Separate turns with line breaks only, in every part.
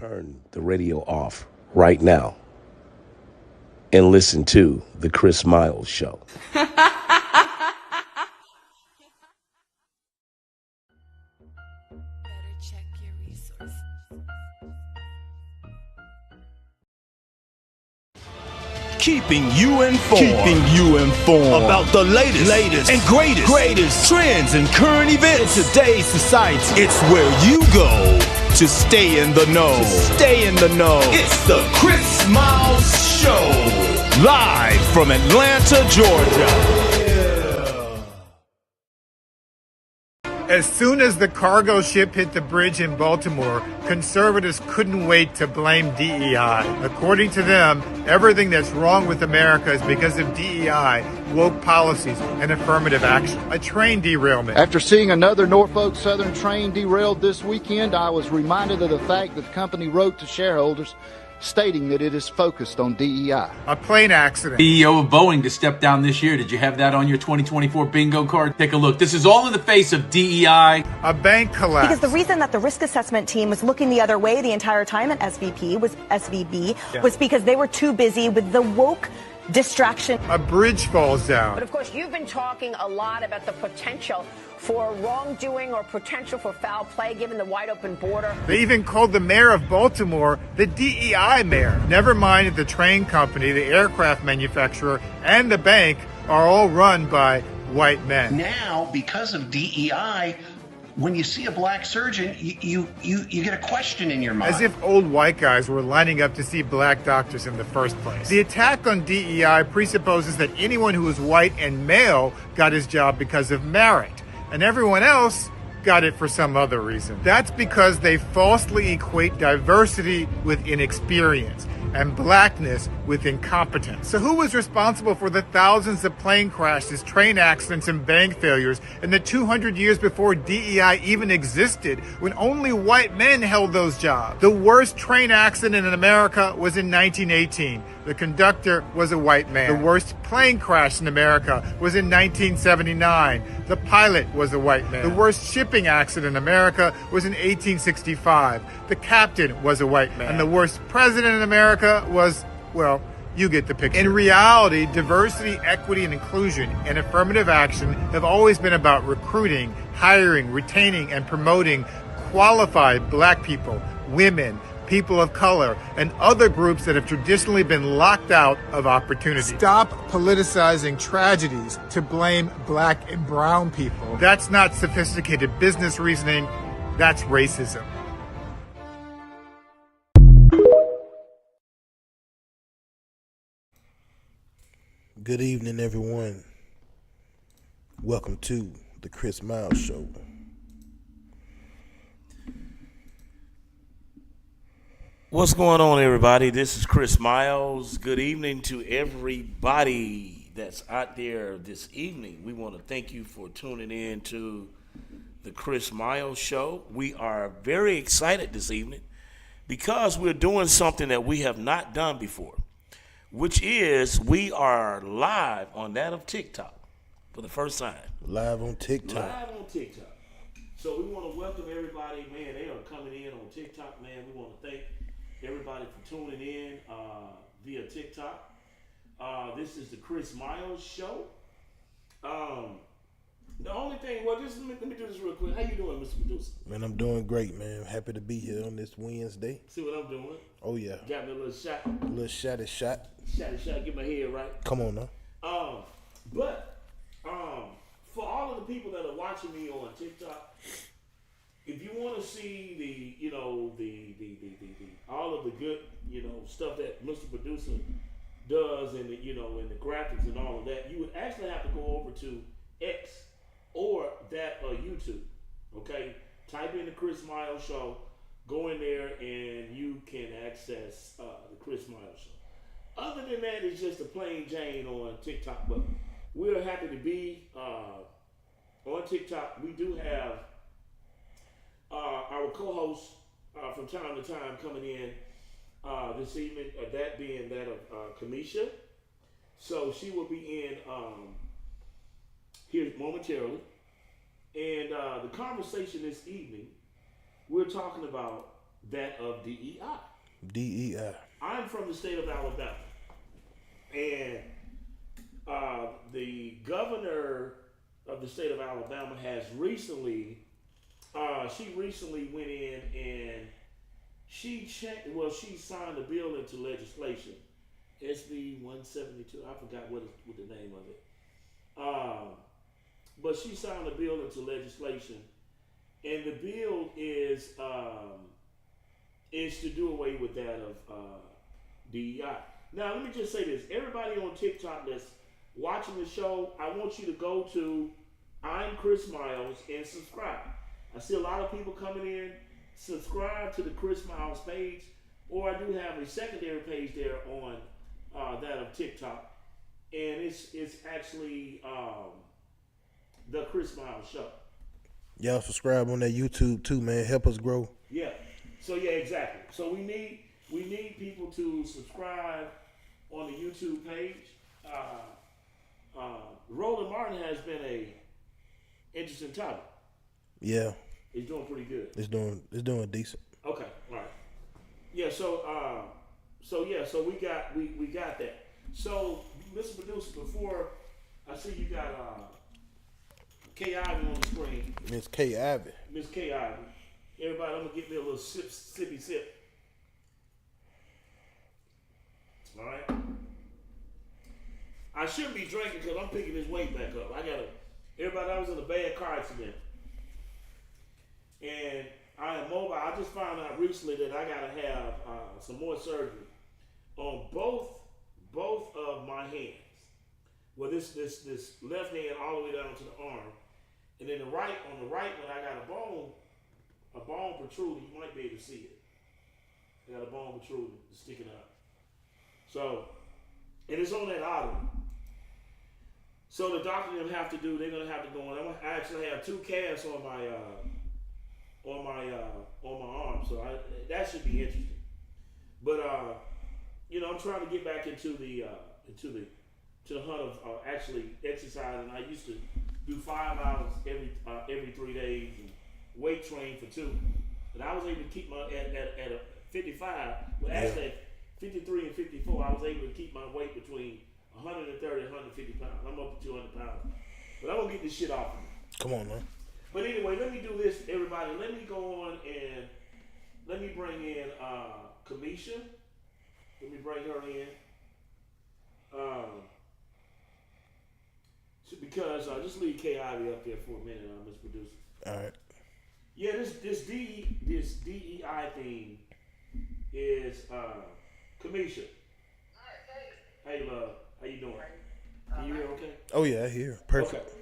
turn the radio off right now and listen to The Chris Miles Show.
Keeping you informed. About the latest and greatest trends and current events in today's society. It's where you go to stay in the know. It's the Chris Miles Show. Live from Atlanta, Georgia.
As soon as the cargo ship hit the bridge in Baltimore, conservatives couldn't wait to blame DEI. According to them, everything that's wrong with America is because of DEI, woke policies, and affirmative action. A train derailment.
After seeing another Norfolk Southern train derailed this weekend, I was reminded of the fact that the company wrote to shareholders stating that it is focused on DEI.
A plane accident.
CEO of Boeing to step down this year. Did you have that on your 2024 bingo card? Take a look. This is all in the face of DEI.
A bank collapse.
Because the reason that the risk assessment team was looking the other way the entire time at SVB was because they were too busy with the woke distraction.
A bridge falls down.
But of course, you've been talking a lot about the potential for wrongdoing or potential for foul play given the wide open border.
They even called the mayor of Baltimore the DEI mayor. Never mind that the train company, the aircraft manufacturer, and the bank are all run by white men.
Now, because of DEI, when you see a black surgeon, you get a question in your mind.
As if old white guys were lining up to see black doctors in the first place. The attack on DEI presupposes that anyone who is white and male got his job because of merit, and everyone else got it for some other reason. That's because they falsely equate diversity with inexperience and blackness with incompetence. So who was responsible for the thousands of plane crashes, train accidents, and bank failures in the 200 years before DEI even existed, when only white men held those jobs? The worst train accident in America was in 1918. The conductor was a white man. The worst plane crash in America was in 1979. The pilot was a white man. The worst shipping accident in America was in 1865. The captain was a white man. And the worst president in America was, well, you get the picture. In reality, diversity, equity, and inclusion and affirmative action have always been about recruiting, hiring, retaining, and promoting qualified black people, women, people of color, and other groups that have traditionally been locked out of opportunity. Stop politicizing tragedies to blame black and brown people. That's not sophisticated business reasoning, that's racism.
Good evening, everyone. Welcome to the Chris Miles Show.
What's going on, everybody? This is Chris Miles. Good evening to everybody that's out there this evening. We want to thank you for tuning in to the Chris Miles Show. We are very excited this evening because we're doing something that we have not done before, which is we are live on that of TikTok for the first time.
Live on TikTok.
So we want to welcome everybody. Man, they are coming in on TikTok, man. We want to thank everybody for tuning in via TikTok. This is the Chris Miles Show. The only thing, well, just let me do this real quick. How you doing, Mr. Producer?
Man, I'm doing great, man. Happy to be here on this Wednesday.
See what I'm doing?
Oh, yeah.
Got me a little shot.
A little shotty shot.
Shot, get my head right.
Come on now.
But for all of the people that are watching me on TikTok, if you want to see the all of the good, stuff that Mr. Producer does and and the graphics and all of that, you would actually have to go over to X or that YouTube. Okay? Type in the Chris Miles Show, go in there and you can access the Chris Miles Show. Other than that, it's just a plain Jane on TikTok, but we're happy to be on TikTok. We do have our co-host from time to time coming in this evening, that being that of Kamisha. So she will be in here momentarily. And the conversation this evening, we're talking about that of DEI.
DEI.
I'm from the state of Alabama, and the governor of the state of Alabama has recently, she recently went in and she signed a bill into legislation, SB 172. I forgot what the name of it. But she signed a bill into legislation, and the bill is to do away with that of DEI. Now, let me just say this: everybody on TikTok that's watching the show, I want you to go to I'm Chris Miles and subscribe. I see a lot of people coming in. Subscribe to the Chris Miles page, or I do have a secondary page there on that of TikTok, and it's actually the Chris Miles Show.
Y'all subscribe on that YouTube too, man. Help us grow.
Yeah. So yeah, exactly. So we need people to subscribe on the YouTube page. Roland Martin has been a interesting topic.
Yeah.
It's doing pretty good.
It's doing decent.
Okay, all right. Yeah, so we got that. So, Mr. Producer, before I see you got K. Ivy on the screen.
Miss K. Ivy.
Miss K. Ivy. Everybody, I'm gonna get me a little sippy sip. All right. I shouldn't be drinking because I'm picking this weight back up. Everybody, I was in a bad car accident. And I am mobile. I just found out recently that I gotta have some more surgery on both of my hands. Well, this left hand all the way down to the arm, and then on the right one I got a bone protruding. You might be able to see it. I got a bone protruding, sticking out. So, and it's on that artery. So the doctor they're gonna have to go in. I actually have 2 casts on my arm, so that should be interesting. But I'm trying to get back into the hunt of actually exercising. I used to do 5 hours every 3 days and weight train for 2. And I was able to keep my at a 55. Well, actually at 53 and 54, I was able to keep my weight between 130 and 150 pounds. I'm up to 200 pounds, but I'm gonna get this shit off of me.
Come on, man.
But anyway, let me do this, everybody. Let me go on and let me bring in Kamisha. Let me bring her in. Because just leave K. Ivy up there for a minute, Mr. Producer.
All right.
Yeah, this DEI thing is Kamisha. Hey, love. How you doing? Can you hear okay?
Oh yeah, I hear. Perfect.
Okay.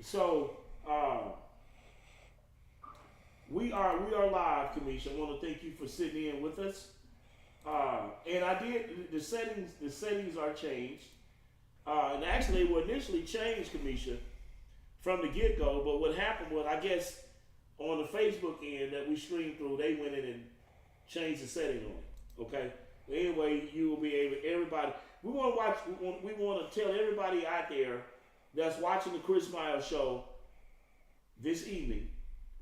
So we are live, Kamisha. I want to thank you for sitting in with us. And I did the settings are changed. And actually they were initially changed, Kamisha, from the get-go, but what happened was, I guess on the Facebook end that we streamed through, they went in and changed the setting on it. Okay? Anyway, you will be able, everybody, we want to tell everybody out there that's watching the Chris Miles Show this evening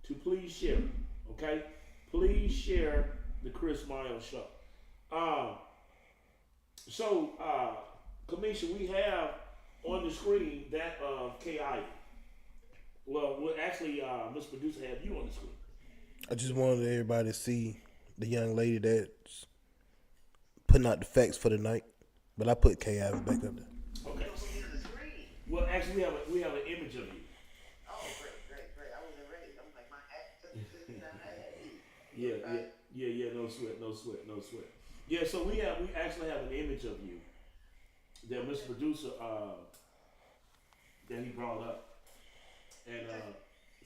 to please share it, okay? Please share the Chris Miles Show. Kamisha, we have on the screen that of K. Ivy. Well, actually, Mr. Producer, have you on the screen.
I just wanted everybody to see the young lady that's putting out the facts for the night, but I put K. Ivy back up there.
Okay. Well, actually, we have an image of you.
Oh, great. I wasn't ready. I'm like, my
act. Yeah. No sweat. Yeah, so we actually have an image of you that Mr. Producer that he brought up, and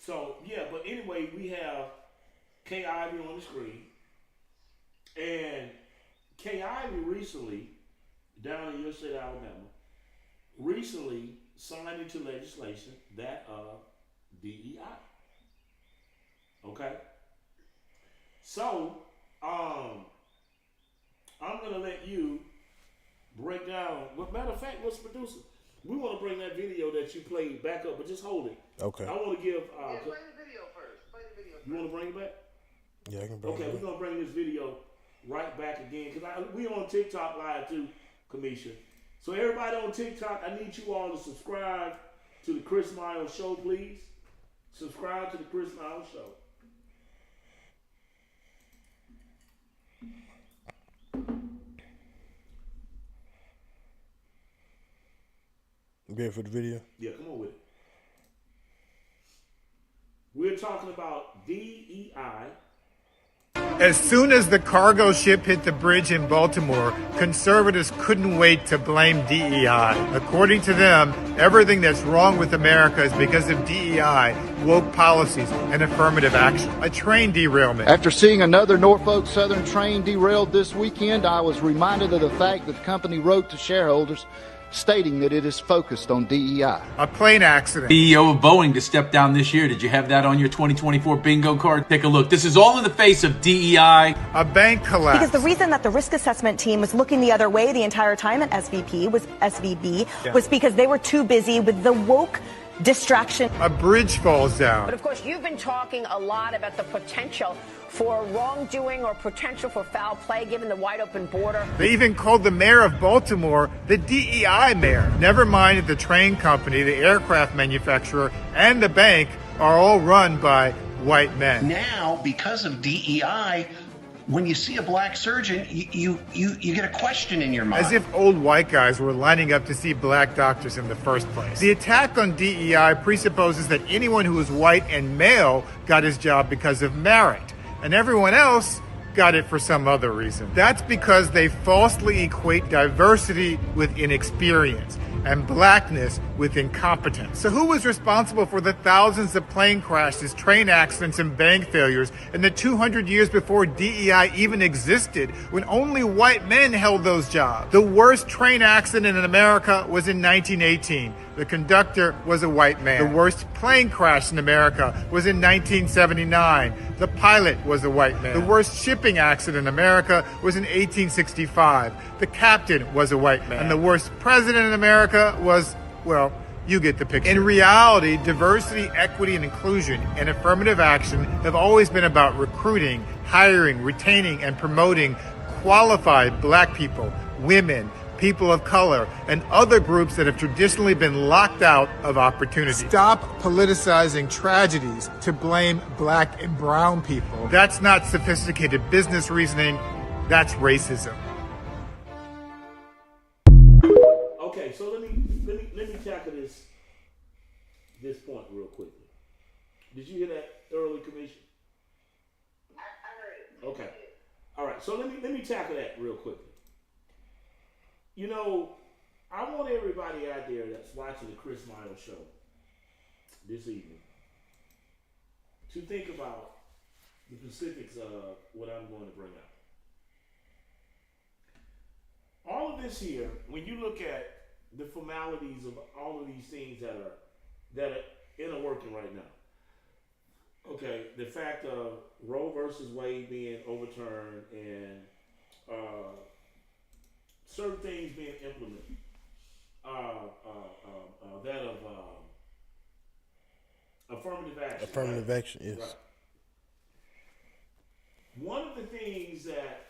but anyway, we have K. Ivy on the screen, and K. Ivy recently, down in your state of Alabama, recently signed into legislation that of DEI. Okay? So, I'm gonna let you break down. Well, matter of fact, Mr. Producer, we want to bring that video that you played back up, but just hold it.
Okay.
I want to give.
Play the video first.
You want to bring it back?
Yeah, I can bring
Okay,
it
we're
up.
going to bring this video right back again because we on TikTok live too, Kamisha. So everybody on TikTok, I need you all to subscribe to the Chris Miles Show, please. Subscribe to the Chris Miles Show.
Ready for the video?
Yeah, come on with it. We're talking about D.E.I.
As soon as the cargo ship hit the bridge in Baltimore, conservatives couldn't wait to blame DEI. According to them, everything that's wrong with America is because of DEI, woke policies, and affirmative action. A train derailment.
After seeing another Norfolk Southern train derailed this weekend, I was reminded of the fact that the company wrote to shareholders stating that it is focused on DEI.
A plane accident.
CEO of Boeing to step down this year. Did you have that on your 2024 bingo card? Take a look. This is all in the face of DEI.
A bank collapse.
Because the reason that the risk assessment team was looking the other way the entire time at SVB was because they were too busy with the woke distraction.
A bridge falls down.
But of course, you've been talking a lot about the potential for wrongdoing or potential for foul play given the wide open border.
They even called the mayor of Baltimore the DEI mayor. Never mind that the train company, the aircraft manufacturer, and the bank are all run by white men.
Now, because of DEI, when you see a black surgeon, you get a question in your mind.
As if old white guys were lining up to see black doctors in the first place. The attack on DEI presupposes that anyone who is white and male got his job because of merit, and everyone else got it for some other reason. That's because they falsely equate diversity with inexperience and blackness with incompetence. So who was responsible for the thousands of plane crashes, train accidents, and bank failures in the 200 years before DEI even existed, when only white men held those jobs? The worst train accident in America was in 1918. The conductor was a white man. The worst plane crash in America was in 1979. The pilot was a white man. The worst shipping accident in America was in 1865. The captain was a white man. And the worst president in America was, well, you get the picture. In reality, diversity, equity, and inclusion and affirmative action have always been about recruiting, hiring, retaining, and promoting qualified black people, women, people of color, and other groups that have traditionally been locked out of opportunity. Stop politicizing tragedies to blame black and brown people. That's not sophisticated business reasoning, that's racism.
Okay, so let me tackle this point real quickly. Did you hear that early, Commission?
I heard it.
Okay. All right, so let me tackle that real quickly. You know, I want everybody out there that's watching the Chris Miles Show this evening to think about the specifics of what I'm going to bring up. All of this here, when you look at the formalities of all of these things that are in a working right now. Okay, the fact of Roe versus Wade being overturned and certain things being implemented. That of affirmative action.
Affirmative action, yes.
Right. One of the things that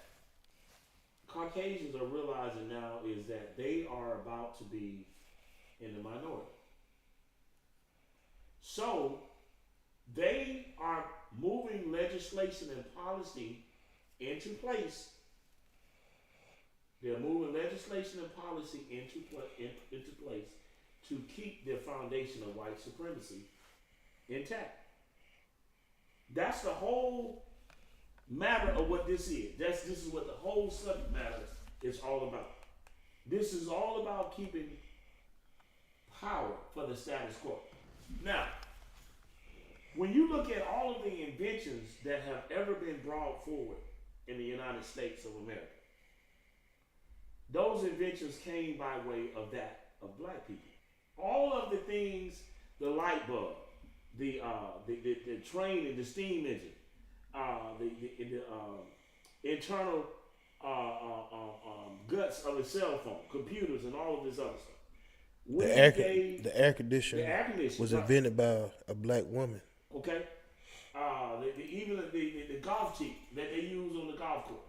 Caucasians are realizing now is that they are about to be in the minority. So they are moving legislation and policy into place. They're moving legislation and policy into place to keep their foundation of white supremacy intact. That's the whole matter of what this is. This is what the whole subject matter is all about. This is all about keeping power for the status quo. Now, when you look at all of the inventions that have ever been brought forward in the United States of America, those inventions came by way of black people. All of the things, the light bulb, the train and the steam engine, the internal guts of a cell phone, computers, and all of this other stuff.
The air conditioner was invented by a black woman.
Okay. Even the golf tee that they use on the golf course.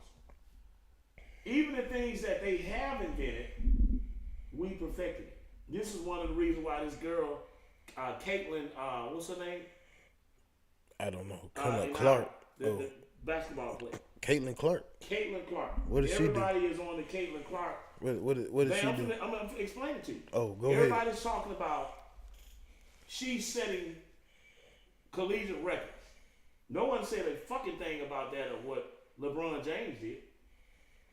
Even the things that they have invented, we perfected it. This is one of the reasons why this girl, Caitlin, what's her name?
I don't know. Clark.
The basketball player.
Caitlin Clark.
Caitlin Clark.
What does she do?
Everybody is on the Caitlin Clark.
What does she do?
I'm going to explain it to you.
Oh, go ahead.
Everybody's talking about she's setting collegiate records. No one said a fucking thing about that or what LeBron James did.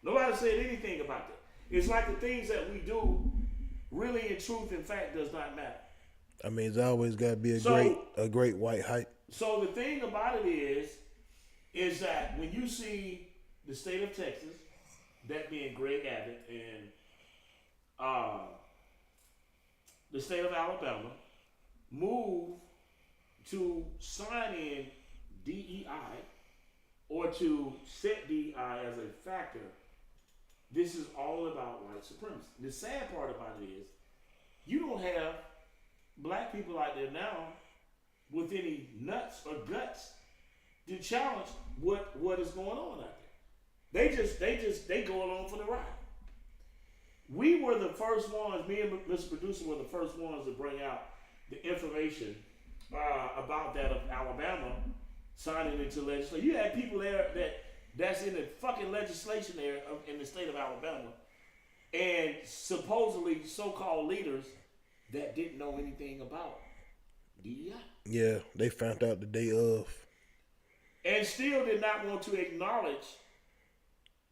Nobody said anything about that. It's like the things that we do really in truth and fact does not matter.
I mean, it's always got to be a great white hype.
So the thing about it is that when you see the state of Texas, that being Greg Abbott, and the state of Alabama move to sign in D.E.I. or to set D.E.I. as a factor, this is all about white supremacy. The sad part about it is you don't have black people out there now with any nuts or guts to challenge what is going on out there. They go along for the ride. We were the first ones, me and Mr. Producer were the first ones to bring out the information about that of Alabama signing into legislation. You had people there that's in the fucking legislation there in the state of Alabama, and supposedly so-called leaders that didn't know anything about D.E.I.
Yeah, they found out the day of.
And still did not want to acknowledge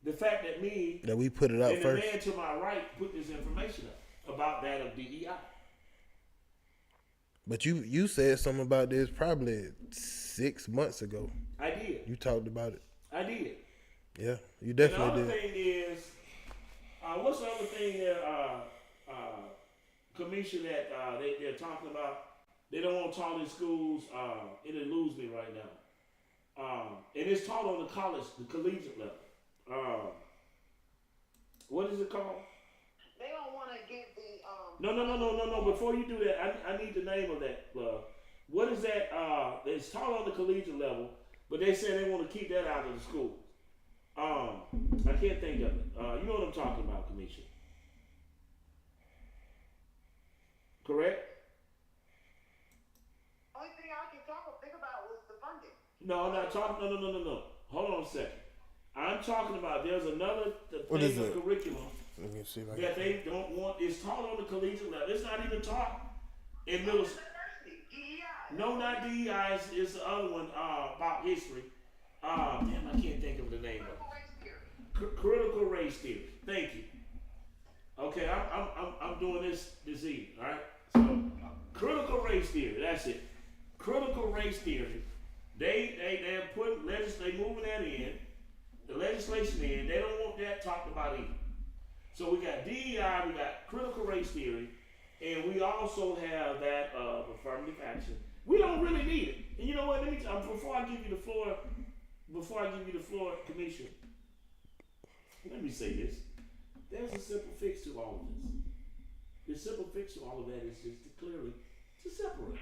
the fact that
we put it out
and
first.
the man to my right put this information up about that of D.E.I.
But you said something about this probably 6 months ago.
I did.
You talked about it.
I did.
Yeah, you definitely did.
And the other thing is, what's the other thing that commission that they're talking about? They don't want taught in schools. It'll lose me right now. And it's taught on the collegiate level. What is it called?
They don't want to give the
No. Before you do that, I need the name of that. What is that? It's taught on the collegiate level, but they say they want to keep that out of the schools. I can't think of it. You know what I'm talking about, Kamisha? Correct?
Only thing I can think about was the funding.
No, I'm not talking. No. Hold on a second. I'm talking about there's another thing of curriculum
Let me see if I
that they don't want. It's taught on the collegiate level. It's not even taught in middle school.
D.E.I.
No, not D.E.I. It's the other one about history. Damn, I can't think of the name of it. Critical race theory. Thank you. Okay, I'm doing this evening. All right. So, critical race theory. That's it. Critical race theory. They're putting they moving that in. The legislation in. They don't want that talked about either. So we got D.E.I. We got critical race theory, and we also have that affirmative action. We don't really need it. And you know what? Let me before I give you the floor, Commission. Let me say this. There's a simple fix to all of this. The simple fix to all of that is just to separate.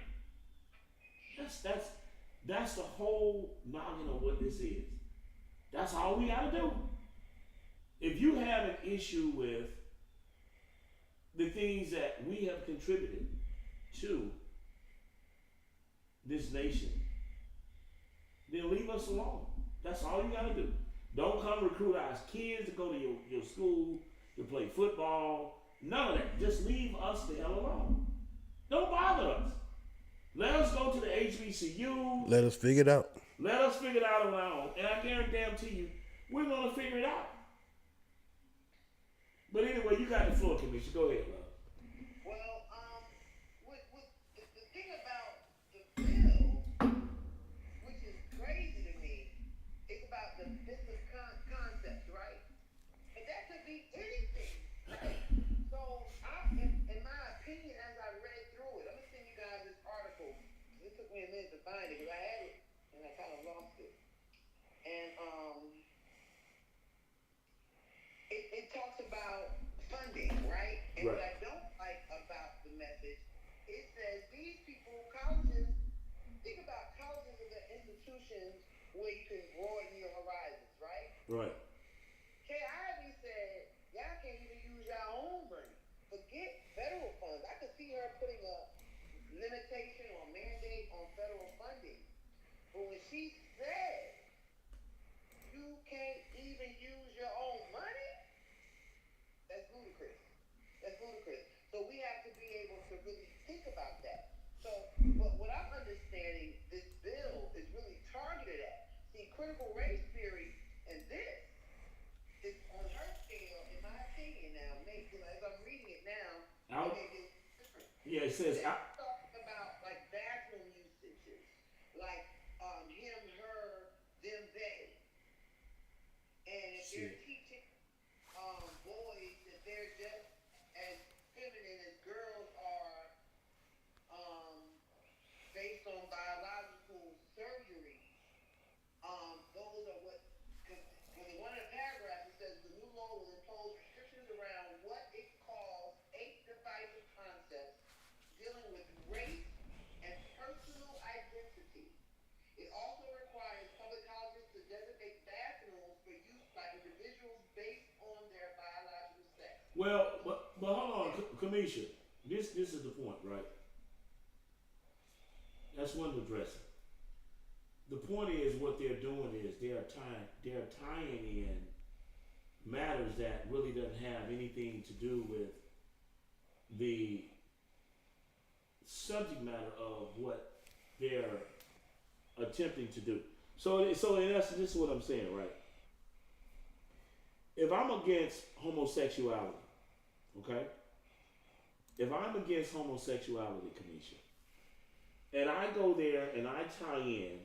That's the whole noggin of what this is. That's all we gotta do. If you have an issue with the things that we have contributed to this nation, then leave us alone. That's all you gotta do. Don't come recruit our kids to go to your school, to play football, none of that. Just leave us the hell alone. Don't bother us. Let us go to the HBCU.
Let us figure it out.
Let us figure it out on our own. And I guarantee you, we're going to figure it out. But anyway, you got the floor, Kamisha. Go ahead, love.
Well, with the thing about the bill, which is crazy to me, it's about the business concepts, right? And that could be anything. So, in my opinion, as I read through it, I'm going to send you guys this article. It took me a minute to find it because I had it and I kind of lost it. And it talks about funding, right? And what I don't like about the message, it says these people, colleges, think about colleges and the institutions where you can broaden your horizons, right?
Right.
K.I.V. said, y'all can't even use your own money. Forget federal funds. I could see her putting a limitation or mandate on federal funding. But when she said you can't even use your own money, that's ludicrous. That's ludicrous. So we have to be able to really think about that. So, but what I'm understanding, this bill is really targeted at. See, critical race theory and this is on her scale, in my opinion now, maybe as I'm reading it now, maybe it's different.
Yeah, it says.
They're talking about like bathroom usages, like him, her, them, they. And if they're teaching boys that they're just as feminine as girls are, based on biological surgery, those are what. Because in one of the paragraphs it says the new law will impose restrictions around what it calls 8 divisive concepts dealing with race and personal identity. It also requires public colleges to designate bathrooms for use by individuals based on their biological sex.
Well, but hold on, Kamisha. This is the point, right? That's one to address it. The point is what they're doing is they're tying in matters that really doesn't have anything to do with the subject matter of what they're attempting to do. So in essence, this is what I'm saying, right? If I'm against homosexuality, okay? If I'm against homosexuality, Kamisha, and I go there and I tie in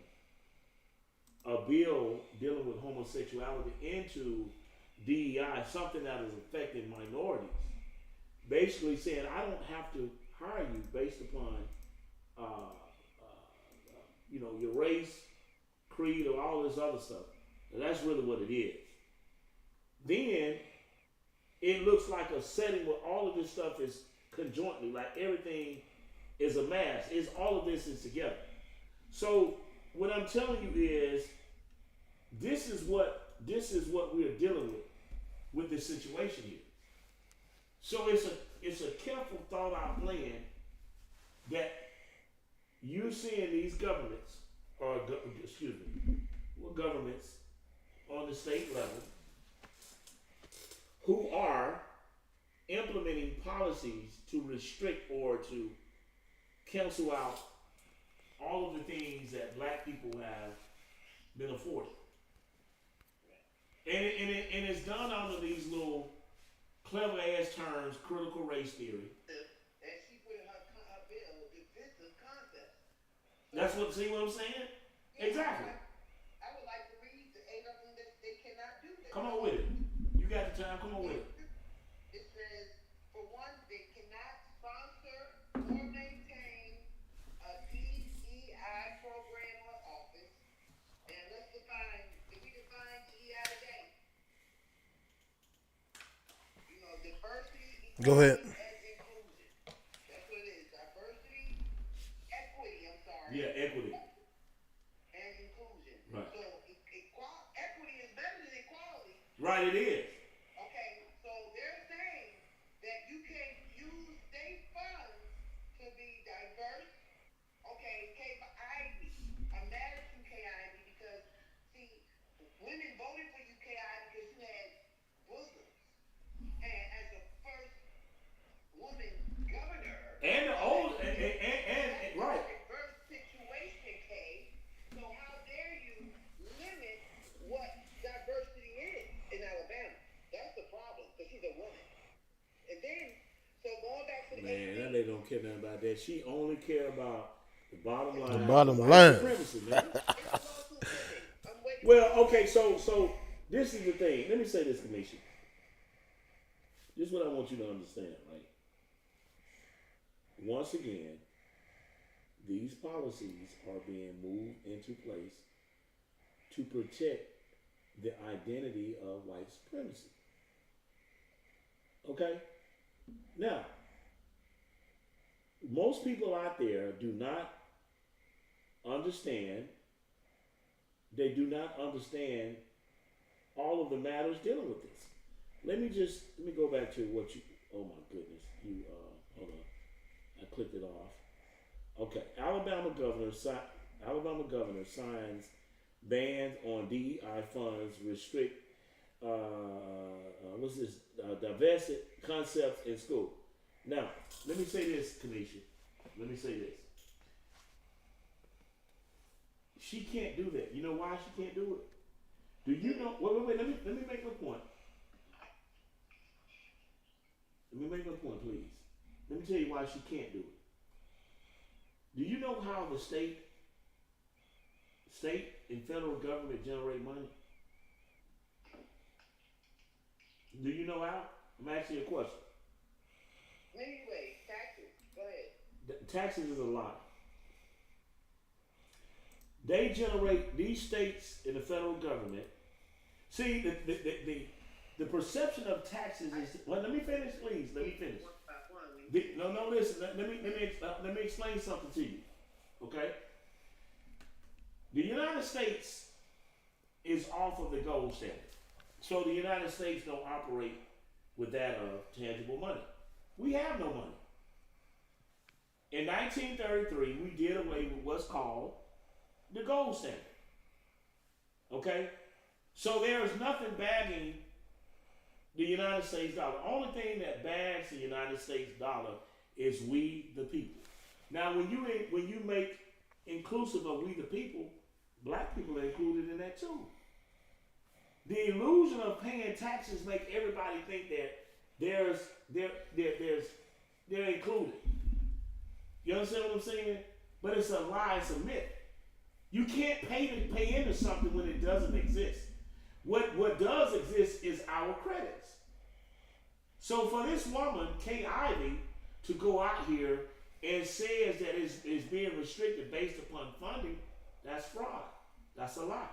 a bill dealing with homosexuality into D.E.I, something that is affecting minorities, basically saying I don't have to hire you based upon your race, creed, or all this other stuff. And that's really what it is. Then it looks like a setting where all of this stuff is conjointly, like everything is a mass. All of this is together. So what I'm telling you is this is what we're dealing with this situation here. So it's a careful thought out plan that you're seeing these governments governments on the state level who are implementing policies to restrict or to cancel out all of the things that black people have been afforded. And it's done under these little clever ass terms, critical race theory.
And she put in her bill divisive concepts.
That's what I'm saying?
Yeah,
exactly.
I would like to read the 8 of them that they cannot do that.
Come on with it. You got the time, come on with it.
It says, for one, they cannot sponsor or maintain a D.E.I program or office. And let's define, if we define D.E.I today, diversity,
go ahead.
And inclusion. That's what it is. Diversity, equity, I'm sorry.
Yeah, equity.
And inclusion.
Right.
So equity is better than equality.
Right, it is.
Okay, so they're saying that you can use state funds to be diverse. Okay, K.I.V. I'm mad at you, K.I.V. because, see, women voted for you, K.I.V. because you had bosoms. And as the first woman governor.
And the old, and right.
Diverse situation, K. So how dare you limit what diversity is in Alabama? That's the problem, because she's a woman. And then, so going back to the
that lady don't care nothing about that. She only care about the bottom line.
The bottom line.
Well, okay, so this is the thing. Let me say this, Kamisha. This is what I want you to understand, right? Once again, these policies are being moved into place to protect the identity of white supremacy. Okay? Now, most people out there do not understand they do not understand all of the matters dealing with this. Let me go back to what you. Oh my goodness, hold on. I clicked it off. Okay, Alabama governor signs bans on D.E.I. funds, restrict divested concepts in school. Now, let me say this, Kanisha. Let me say this. She can't do that. You know why she can't do it? Do you know? Wait. Let me make my point. Let me make my point, please. Let me tell you why she can't do it. Do you know how the state and federal government generate money? Do you know how? I'm asking you a question.
Anyway, taxes. Go ahead.
Taxes is a lie. They generate, these states in the federal government. See, the perception of taxes is. Well, let me finish, please. Let me finish. No, listen. Let me explain something to you. Okay. The United States is off of the gold standard, so the United States don't operate with that of tangible money. We have no money. In 1933, we did away with what's called the gold standard. Okay? So there is nothing bagging the United States dollar. The only thing that bags the United States dollar is we the people. Now, when you make inclusive of we the people, black people are included in that too. The illusion of paying taxes make everybody think that they're included. You understand what I'm saying? But it's a lie, it's a myth. You can't pay into something when it doesn't exist. What does exist is our credits. So for this woman, Kay Ivey, to go out here and says that it's being restricted based upon funding, that's fraud. That's a lie.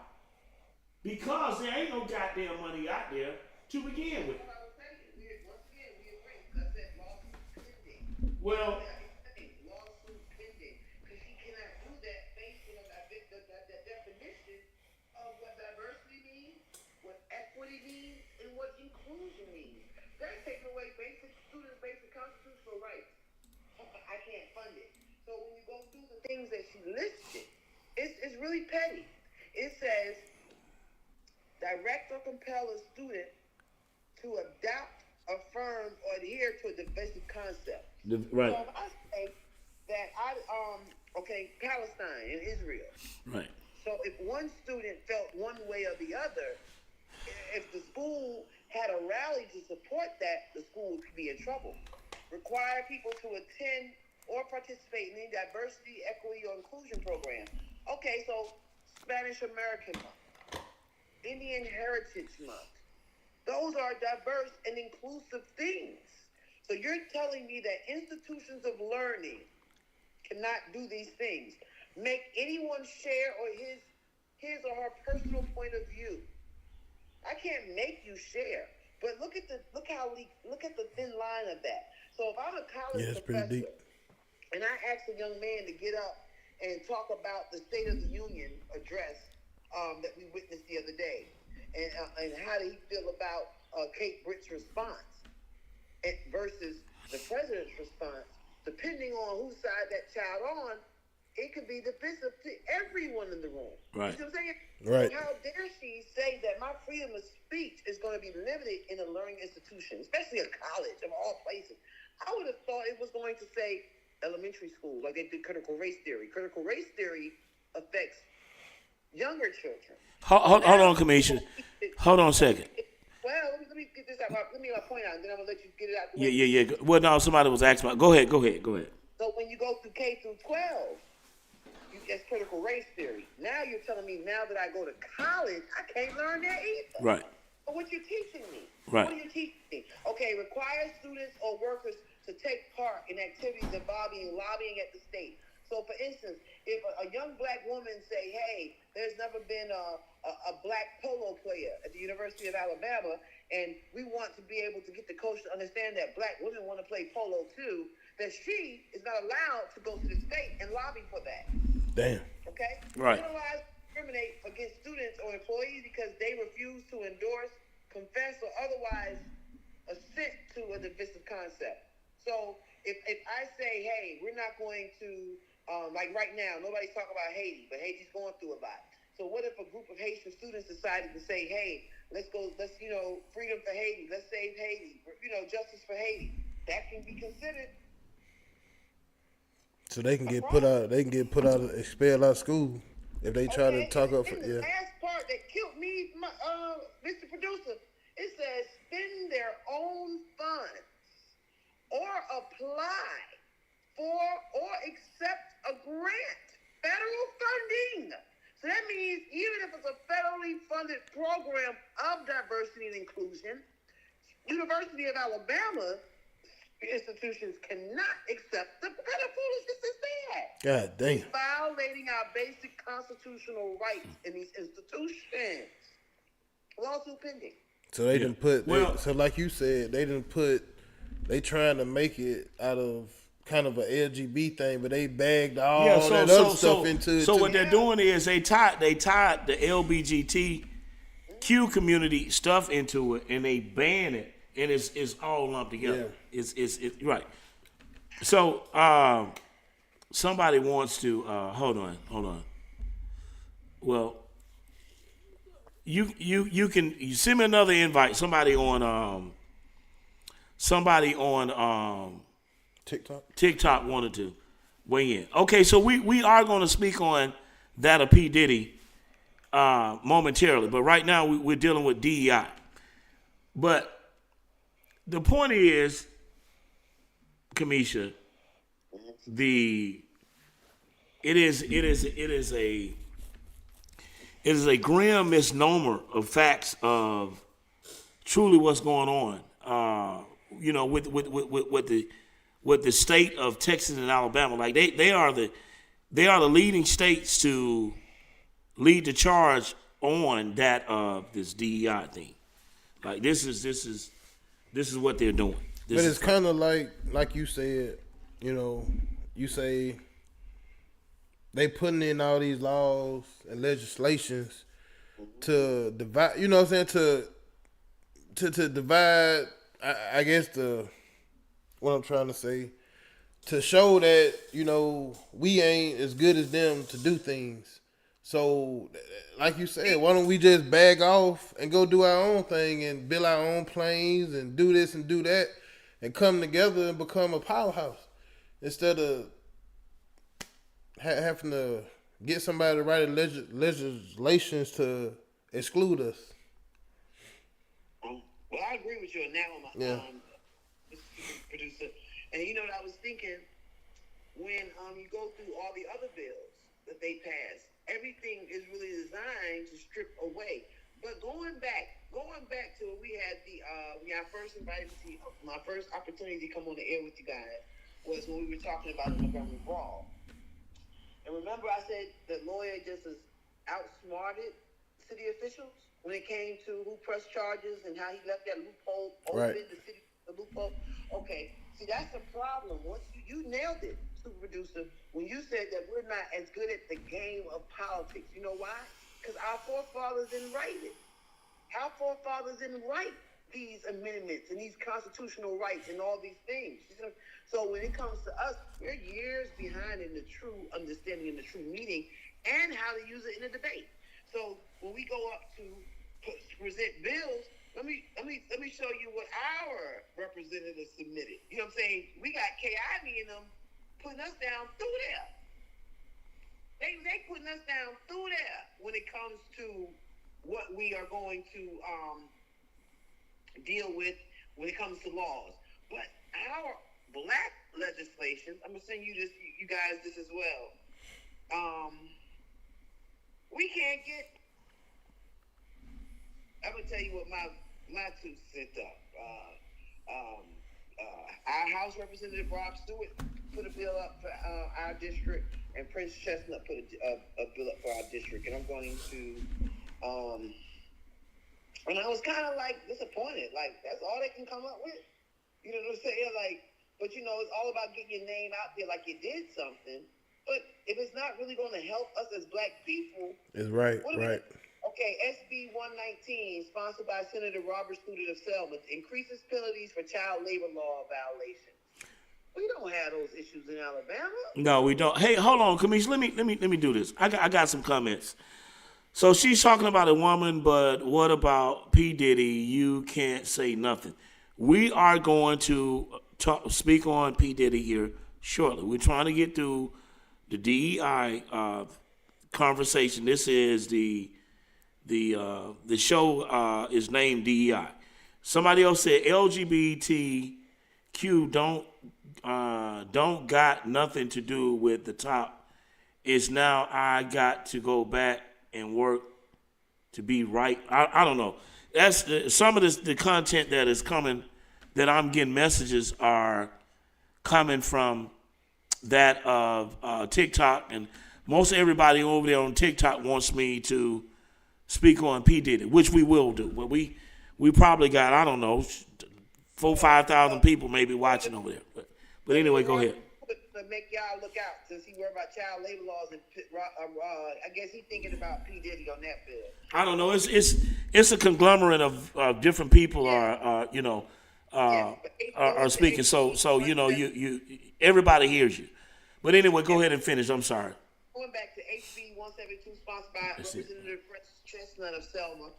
Because there ain't no goddamn money out there to begin with. Well,
lawsuit pending because she cannot do that based on the definition of what diversity means, what equity means, and what inclusion means. They're taking away students' basic constitutional rights. I can't fund it. So when you go through the things that she listed, it's really petty. It says direct or compel a student to adopt, affirm, or adhere to a divisive concept.
Right.
So if I say that Palestine and Israel.
Right.
So if one student felt one way or the other, if the school had a rally to support that, the school would be in trouble. Require people to attend or participate in any diversity, equity, or inclusion program. Okay, so Spanish American Month, Indian Heritage Month. Those are diverse and inclusive things. So you're telling me that institutions of learning cannot do these things, make anyone share or his or her personal point of view. I can't make you share, but look at the thin line of that. So if I'm a college professor and I ask a young man to get up and talk about the State of the Union address that we witnessed the other day, and how do he feel about Kate Britt's response versus the president's response, depending on whose side that child on, it could be defensive to everyone in the room.
Right.
You see what I'm saying?
Right.
So how dare she say that my freedom of speech is going to be limited in a learning institution, especially a college of all places? I would have thought it was going to say elementary school, like they did critical race theory. Critical race theory affects younger children.
Hold on, Commissioner. Hold on a second.
Well, let me get this out. Let me get my point out, and then I'm going to let you get it out.
Yeah. Well, no, somebody was asking about. Go ahead.
So when you go through K through 12, that's critical race theory. Now you're telling me now that I go to college, I can't learn that either.
Right.
But what you're teaching me?
Right.
What are you teaching me? Okay, require students or workers to take part in activities involving lobbying at the state. So, for instance, if a young black woman say, hey, there's never been a black polo player at the University of Alabama, and we want to be able to get the coach to understand that black women want to play polo too, that she is not allowed to go to the state and lobby for that.
Damn.
Okay?
Right.
discriminate against students or employees because they refuse to endorse, confess, or otherwise assent to a divisive concept. So if I say, hey, we're not going to, like right now, nobody's talking about Haiti, but Haiti's going through a lot. So what if a group of Haitian students decided to say, hey, let's freedom for Haiti, let's save Haiti, justice for Haiti. That can be considered.
So they can get put out. They can get put out, expelled out of school if they try to talk up.
The last part that killed me, Mr. Producer, it says spend their own funds or apply for or accept a grant, federal funding. So that means even if it's a federally funded program of diversity and inclusion, University of Alabama institutions cannot accept the kind of foolishness is that.
God damn.
It's violating our basic constitutional rights in these institutions. Lawsuit pending.
So they didn't put. So like you said, they trying to make it out of kind of an LGB thing, but they bagged all that other stuff into it.
So what they're doing is they tied the LBGTQ community stuff into it, and they ban it, and it's all lumped together. Yeah. It's right. So somebody wants to hold on. Well, you can send me another invite. Somebody on TikTok wanted to weigh in. Okay, so we are going to speak on that of P. Diddy momentarily, but right now we're dealing with DEI. But the point is, Kamisha, it is a grim misnomer of facts of truly what's going on. With the state of Texas and Alabama, like they are the leading states to lead the charge on that this DEI thing. Like this is what they're doing.
But it's kind of like you said, you say they putting in all these laws and legislations to divide, you know what I'm saying, to divide, I guess what I'm trying to say, to show that, we ain't as good as them to do things. So, like you said, why don't we just bag off and go do our own thing and build our own planes and do this and do that and come together and become a powerhouse instead of having to get somebody to write legislations to exclude us.
Well, I agree with you on that one, producer. And you know what I was thinking? When you go through all the other bills that they passed, everything is really designed to strip away. But going back to when we had when I first invited to my first opportunity to come on the air with you guys was when we were talking about the Montgomery Brawl. And remember I said the lawyer just has outsmarted city officials when it came to who pressed charges and how he left that loophole open, the loophole. Okay, see, that's the problem. Once you nailed it, super producer, when you said that we're not as good at the game of politics. You know why? Because our forefathers didn't write it. Our forefathers didn't write these amendments and these constitutional rights and all these things. So when it comes to us, we're years behind in the true understanding and the true meaning and how to use it in a debate. So when we go up to present bills, let me show you what our representatives submitted. You know what I'm saying? We got K.I.V. and them putting us down through there. They putting us down through there when it comes to what we are going to deal with when it comes to laws. But our black legislation, I'm gonna send you guys this as well. We can't get. I'm gonna tell you what my two cents up. Our House Representative Rob Stewart put a bill up for our district, and Prince Chestnut put a bill up for our district. And I'm going to, and I was kind of like disappointed. Like that's all they can come up with. You know what I'm saying? Like, but it's all about getting your name out there, like you did something. But if it's not really going to help us as black people,
It's right,
what are we
right.
Okay, SB 119, sponsored by Senator Robert Student of Selma, increases penalties for child labor law violations. We don't have those issues in Alabama.
No, we don't. Hey, hold on, Kamish. Let me do this. I got some comments. So she's talking about a woman, but what about P. Diddy? You can't say nothing. We are going to speak on P. Diddy here shortly. We're trying to get through the DEI conversation. This is the show is named DEI. Somebody else said LGBTQ don't got nothing to do with the top. It's now I got to go back and work to be right. I don't know. That's some of the content that is coming, that I'm getting messages are coming from that of TikTok, and most everybody over there on TikTok wants me to speak on P. Diddy, which we will do. But we probably got, I don't know, 4,000-5,000 people maybe watching over there. But anyway, go ahead.
To make y'all look out, since he worried about child labor laws, and I guess he's thinking about P. Diddy on that bill.
I don't know. It's a conglomerate of different people are speaking. So you everybody hears you. But anyway, go ahead and finish. I'm sorry.
Going back to HB 172, sponsored by Representative Chestnut of Selma,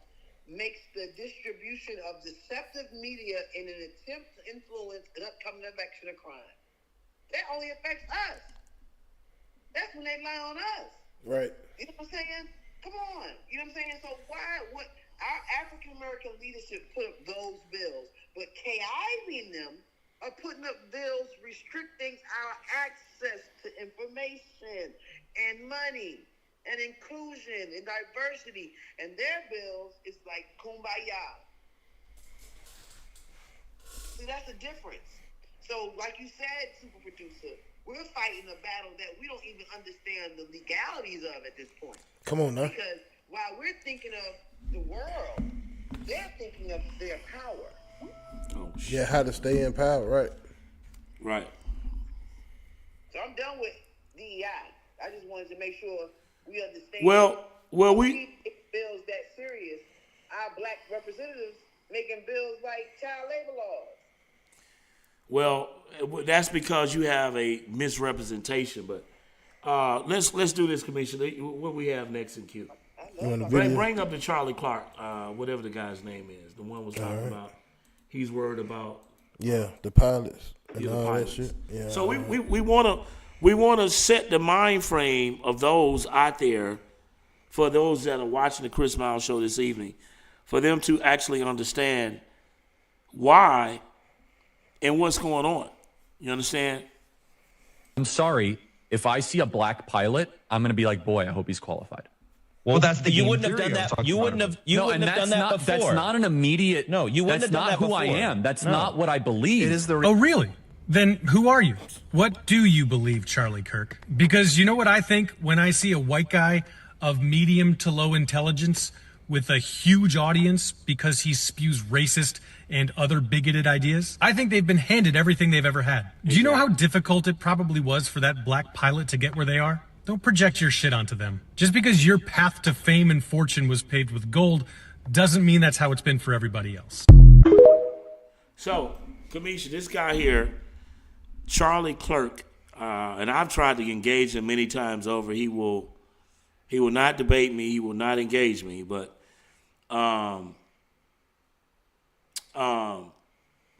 makes the distribution of deceptive media in an attempt to influence an upcoming election a crime. That only affects us. That's when they lie on us.
Right.
You know what I'm saying? Come on. You know what I'm saying? So why would our African American leadership put up those bills, but KI and them are putting up bills restricting our access to information and money and inclusion and diversity, and their bills is like kumbaya. See, that's the difference. So, like you said, super producer, we're fighting a battle that we don't even understand the legalities of at this point.
Come on now.
Because while we're thinking of the world, they're thinking of their power.
Oh, shit.
Yeah, how to stay in power, right?
Right.
So I'm done with DEI. I just wanted to make sure we understand.
Well, we
bills that serious. Our black representatives making bills like child labor laws.
Well, that's because you have a misrepresentation. But let's do this, Commissioner. What we have next in queue? Bring up the Charlie Clark, whatever the guy's name is. The one was talking about. He's worried about.
Yeah, the pilots and all
pilots.
that shit. Yeah.
So we want to set the mind frame of those out there, for those that are watching the Chris Miles show this evening, for them to actually understand why and what's going on. You understand?
I'm sorry, if I see a black pilot, I'm going to be like, boy, I hope he's qualified.
Well, that's the
you
game
wouldn't have
theory
done
I'm
that.
talking
You
about.
wouldn't have. You wouldn't have done that before.
That's
not an immediate.
No, you wouldn't have done
That's
that
not who
before.
I am. That's
No.
not what I believe.
It is the.
Oh, really? Then who are you? What do you believe, Charlie Kirk? Because you know what I think when I see a white guy of medium to low intelligence with a huge audience because he spews racist and other bigoted ideas? I think they've been handed everything they've ever had. Do you know how difficult it probably was for that black pilot to get where they are? Don't project your shit onto them. Just because your path to fame and fortune was paved with gold doesn't mean that's how it's been for everybody else.
So, Kamisha, this guy here, Charlie Clerk, and I've tried to engage him many times over. He will not debate me. He will not engage me. But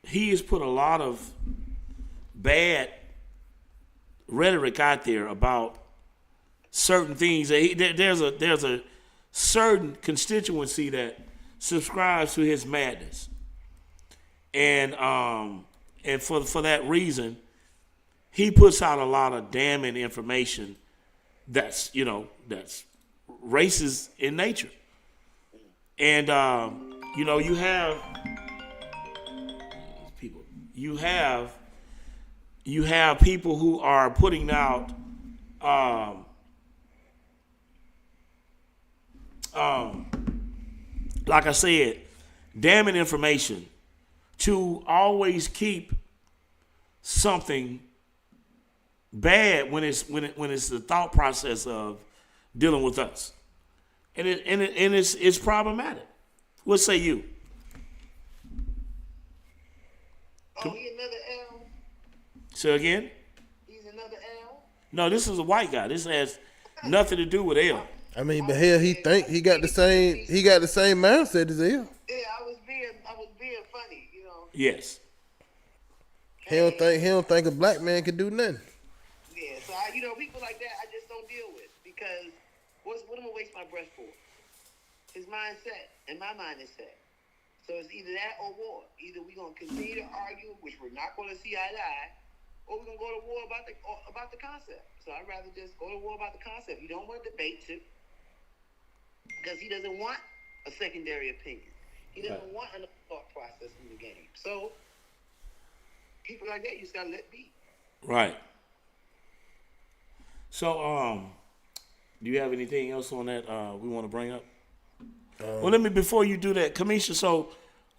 he has put a lot of bad rhetoric out there about certain things. There's a certain constituency that subscribes to his madness, and for that reason, he puts out a lot of damning information that's racist in nature. And you have people. You have people who are putting out like I said, damning information to always keep something bad when it's the thought process of dealing with us, and it's problematic. What say you?
Oh, he another L.
Say again?
He's another L.
No, this is a white guy. This has nothing to do with L.
I mean, but hell, he got the same mindset as L.
Yeah, I was being funny, you know.
Yes.
He don't think a black man can do nothing.
Yeah, so people like that I just don't deal with because what am I gonna waste my breath for? His mindset and my mind is set. So it's either that or war. Either we're gonna continue to argue, which we're not gonna see eye to eye, or we're gonna go to war about the concept. So I'd rather just go to war about the concept. You don't want to debate it because he doesn't want a secondary opinion. He doesn't want a thought process in the game. So people like that, you just gotta let be.
Right. So, do you have anything else on that we want to bring up? Well, before you do that, Kamisha, so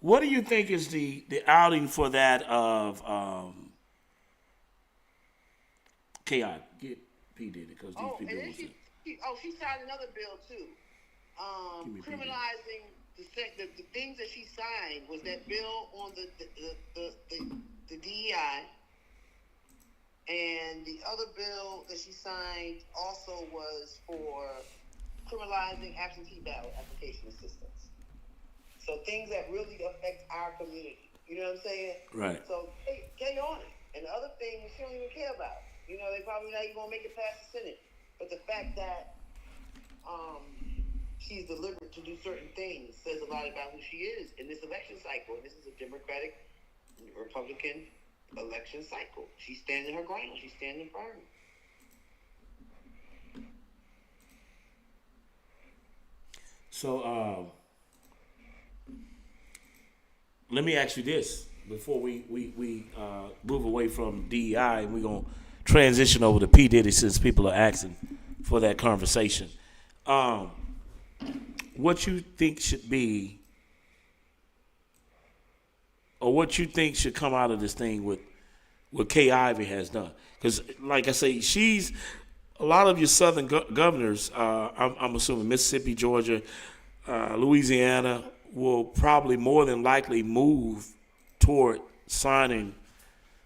what do you think is the outing for that of K.I.? Get P. Diddy, because these people
and then she signed another bill too. Criminalizing the things that she signed was that bill on the D.E.I. And the other bill that she signed also was for criminalizing absentee ballot application assistance. So things that really affect our community. You know what I'm saying?
Right.
So Kay on it. And the other things she don't even care about. You know, they probably not even gonna make it past the Senate. But the fact that she's deliberate to do certain things says a lot about who she is in this election cycle. And this is a Democratic Republican election cycle. She's standing her ground. She's standing firm.
So let me ask you this before we move away from D.E.I. and we're going to transition over to P. Diddy since people are asking for that conversation. What you think should be or what you think should come out of this thing with what Kay Ivey has done? Because, like I say, she's a lot of your southern governors, I'm assuming Mississippi, Georgia, Louisiana, will probably more than likely move toward signing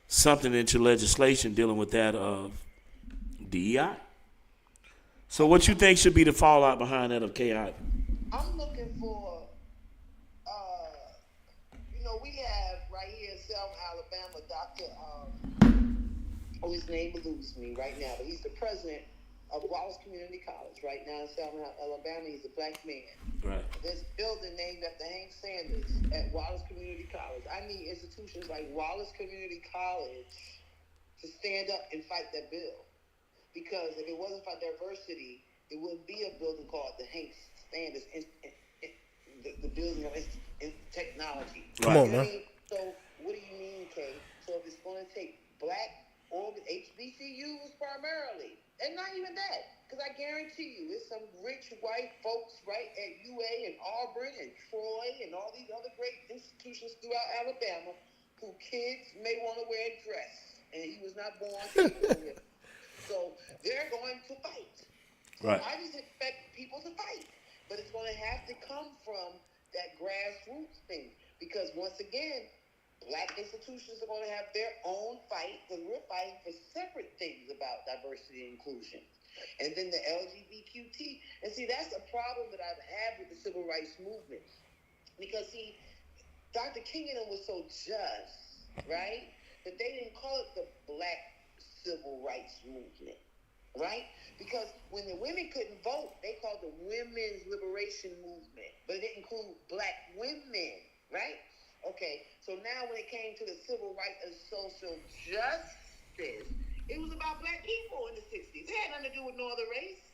something into legislation dealing with that of D.E.I. So what you think should be the fallout behind that of Kay Ivey?
I'm looking for, we have right here in Selma, Alabama, Dr. His name eludes me right now, but he's the president of Wallace Community College right now in Selma, Alabama. He's a black man.
Right.
There's a building named after Hank Sanders at Wallace Community College. I need institutions like Wallace Community College to stand up and fight that bill. Because if it wasn't for diversity, there wouldn't be a building called the Hank Sanders, the building of technology.
Come on, man.
So what do you mean, Kay? So if it's going to take black HBCUs primarily, and not even that, because I guarantee you, there's some rich white folks right at UA and Auburn and Troy and all these other great institutions throughout Alabama who kids may want to wear a dress, and he was not born to So they're going to fight.
Right.
I just expect people to fight, but it's going to have to come from that grassroots thing, because once again, black institutions are going to have their own fight, because we're fighting for separate things about diversity and inclusion. And then the LGBTQT. And see, that's a problem that I've had with the civil rights movement. Because, see, Dr. King and them was so just, right, that they didn't call it the black civil rights movement, right? Because when the women couldn't vote, they called the women's liberation movement. But it didn't include black women, right? Okay, so now when it came to the civil rights and social justice, it was about black people in the 60s. It had nothing to do with no other race.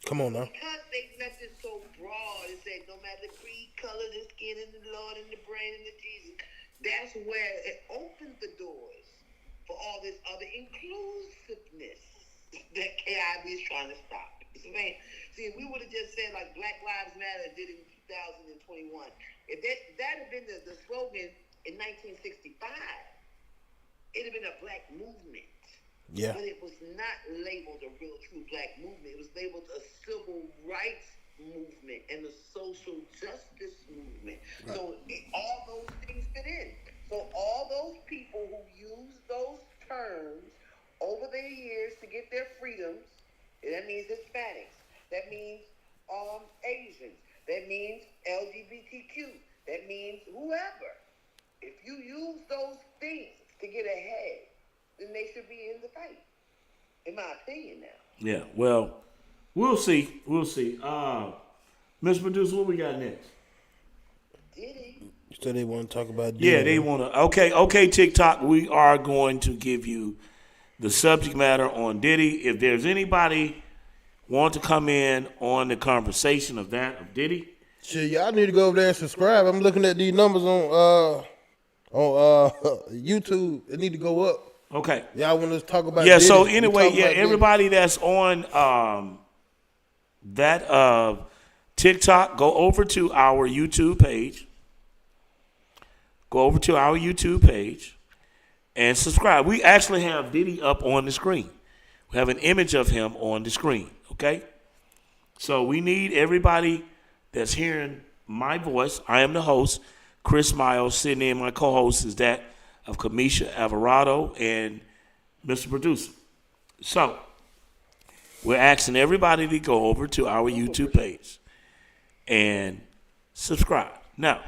Come on now.
Because they left it so broad and said no matter the creed, color, the skin, and the Lord, and the brain, and the Jesus, that's where it opened the doors for all this other inclusiveness that KIB is trying to stop. See, if we would have just said like Black Lives Matter did in 2021, if that had been the slogan in 1965, it'd have been a black movement.
Yeah.
But it was not labeled a real true black movement. It was labeled a civil rights movement and a social justice movement. Right. So all those things fit in. So all those people who use those terms over the years to get their freedoms, that means Hispanics, that means Asians, that means LGBTQ, that means whoever. If you use those things to get ahead, then they should be in the fight, in my opinion now.
Yeah, well, we'll see. We'll see. Mr. Producer, what we got next?
Diddy.
You said they want to talk about Diddy.
Yeah, they want to. Okay, TikTok, we are going to give you the subject matter on Diddy. If there's anybody want to come in on the conversation of Diddy.
Shit, y'all need to go over there and subscribe. I'm looking at these numbers on YouTube. It need to go up.
Okay.
Y'all want to talk about
Yeah,
Diddy.
so anyway, everybody that's on TikTok, go over to our YouTube page. Go over to our YouTube page and subscribe. We actually have Diddy up on the screen. We have an image of him on the screen, okay? So we need everybody that's hearing my voice. I am the host, Chris Miles. Sitting in, my co-host is that of Kamisha Alvarado and Mr. Producer. So we're asking everybody to go over to our YouTube page and subscribe. Now,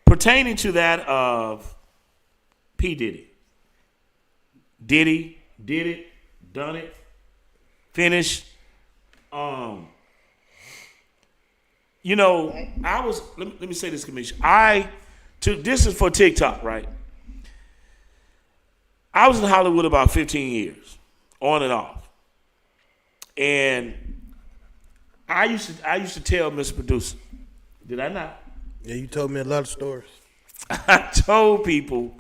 pertaining to that of P. Diddy did it, done it, finished. Let me say this, Kamisha. This is for TikTok, right? I was in Hollywood about 15 years, on and off. And I used to tell Mr. Producer, did I not?
Yeah, you told me a lot of stories.
I told people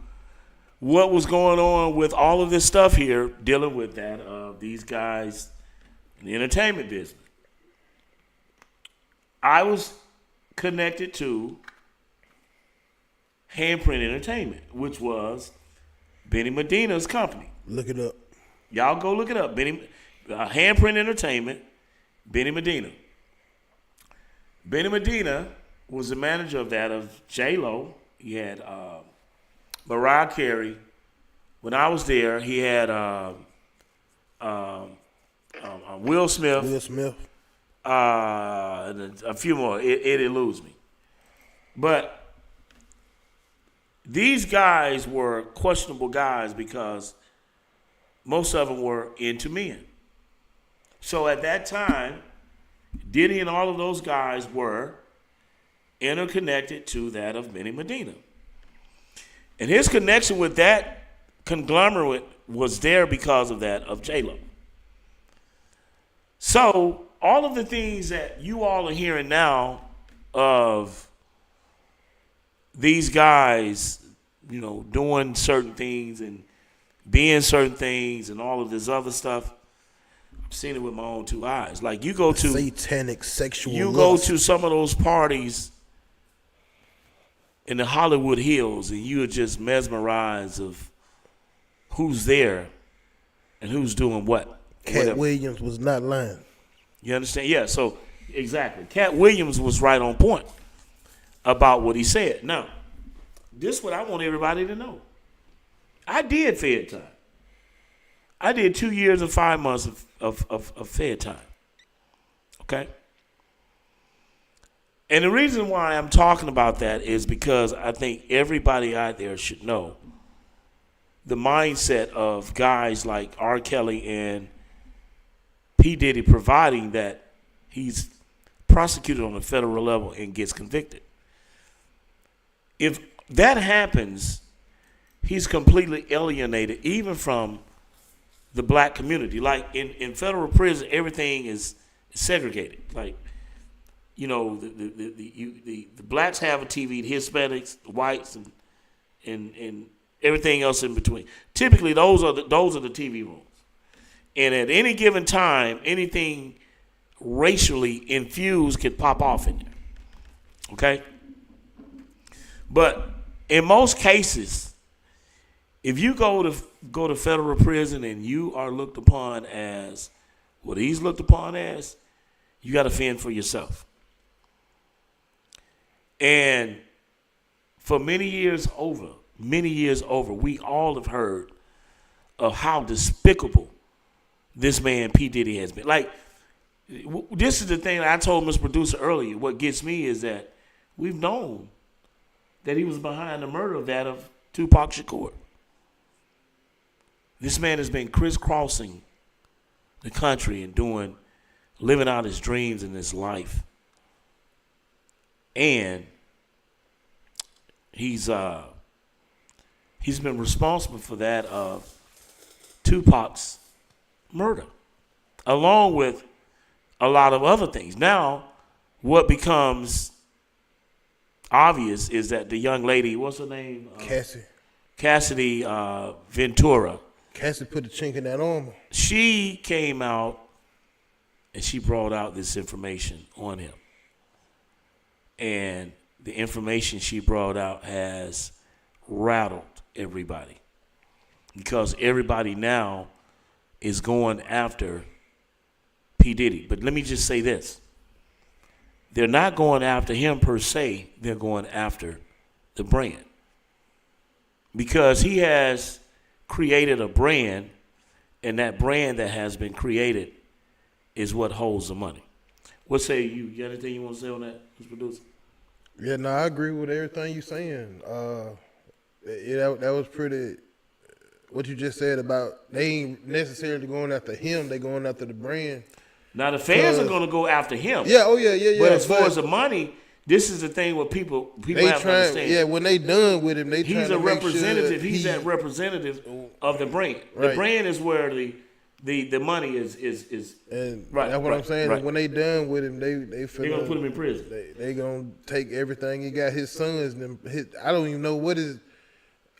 what was going on with all of this stuff here, dealing with that of these guys in the entertainment business. I was connected to Handprint Entertainment, which was Benny Medina's company.
Look it up.
Y'all go look it up. Handprint Entertainment, Benny Medina. Benny Medina was the manager of that, of J-Lo. He had Mariah Carey. When I was there, he had Will Smith. And a few more. It eludes me. But these guys were questionable guys because most of them were into men. So at that time, Diddy and all of those guys were interconnected to that of Benny Medina. And his connection with that conglomerate was there because of that of J-Lo. So all of the things that you all are hearing now of these guys, doing certain things and being certain things and all of this other stuff, I've seen it with my own two eyes. Like you go to
satanic sexual.
You go to some of those parties in the Hollywood Hills, and you are just mesmerized of who's there and who's doing what.
Cat Williams was not lying.
You understand? Yeah, so exactly. Cat Williams was right on point about what he said. Now, this is what I want everybody to know. I did Fed time. I did 2 years and 5 months of Fed time. Okay? And the reason why I'm talking about that is because I think everybody out there should know the mindset of guys like R. Kelly and P. Diddy, providing that he's prosecuted on a federal level and gets convicted. If that happens, he's completely alienated even from the black community. Like in federal prison, everything is segregated. Like, the blacks have a TV, the Hispanics, the whites, and everything else in between. Typically, those are the TV rooms. And at any given time, anything racially infused could pop off in there. Okay? But in most cases, If you go to federal prison and you are looked upon as what he's looked upon as, you got to fend for yourself. And for many years over, we all have heard of how despicable this man P. Diddy has been. Like, this is the thing that I told Mr. Producer earlier. What gets me is that we've known that he was behind the murder of Tupac Shakur. This man has been crisscrossing the country and living out his dreams in his life. And he's been responsible for that of Tupac's murder, along with a lot of other things. Now, what becomes obvious is that the young lady, what's her name? Cassidy Ventura.
Cassidy put the chink in that armor.
She came out and she brought out this information on him. And the information she brought out has rattled everybody, because everybody now is going after P. Diddy. But let me just say this. They're not going after him per se. They're going after the brand, because he has created a brand, and that brand that has been created is what holds the money. What say you? You got anything you want to say on that, Mr. Producer?
Yeah, no, I agree with everything you're saying. That was pretty. What you just said about they ain't necessarily going after him; they going after the brand.
Now the fans are going to go after him.
Yeah, oh yeah.
But as far as the money, this is the thing what people have to understand.
Yeah, when they done with him,
he's a representative. He's that representative of the brand. Right. The brand is where the money is
and
right.
That's what I'm saying.
Right.
When they done with him, they're
gonna put him in prison.
They gonna take everything. He got his sons. I don't even know what is.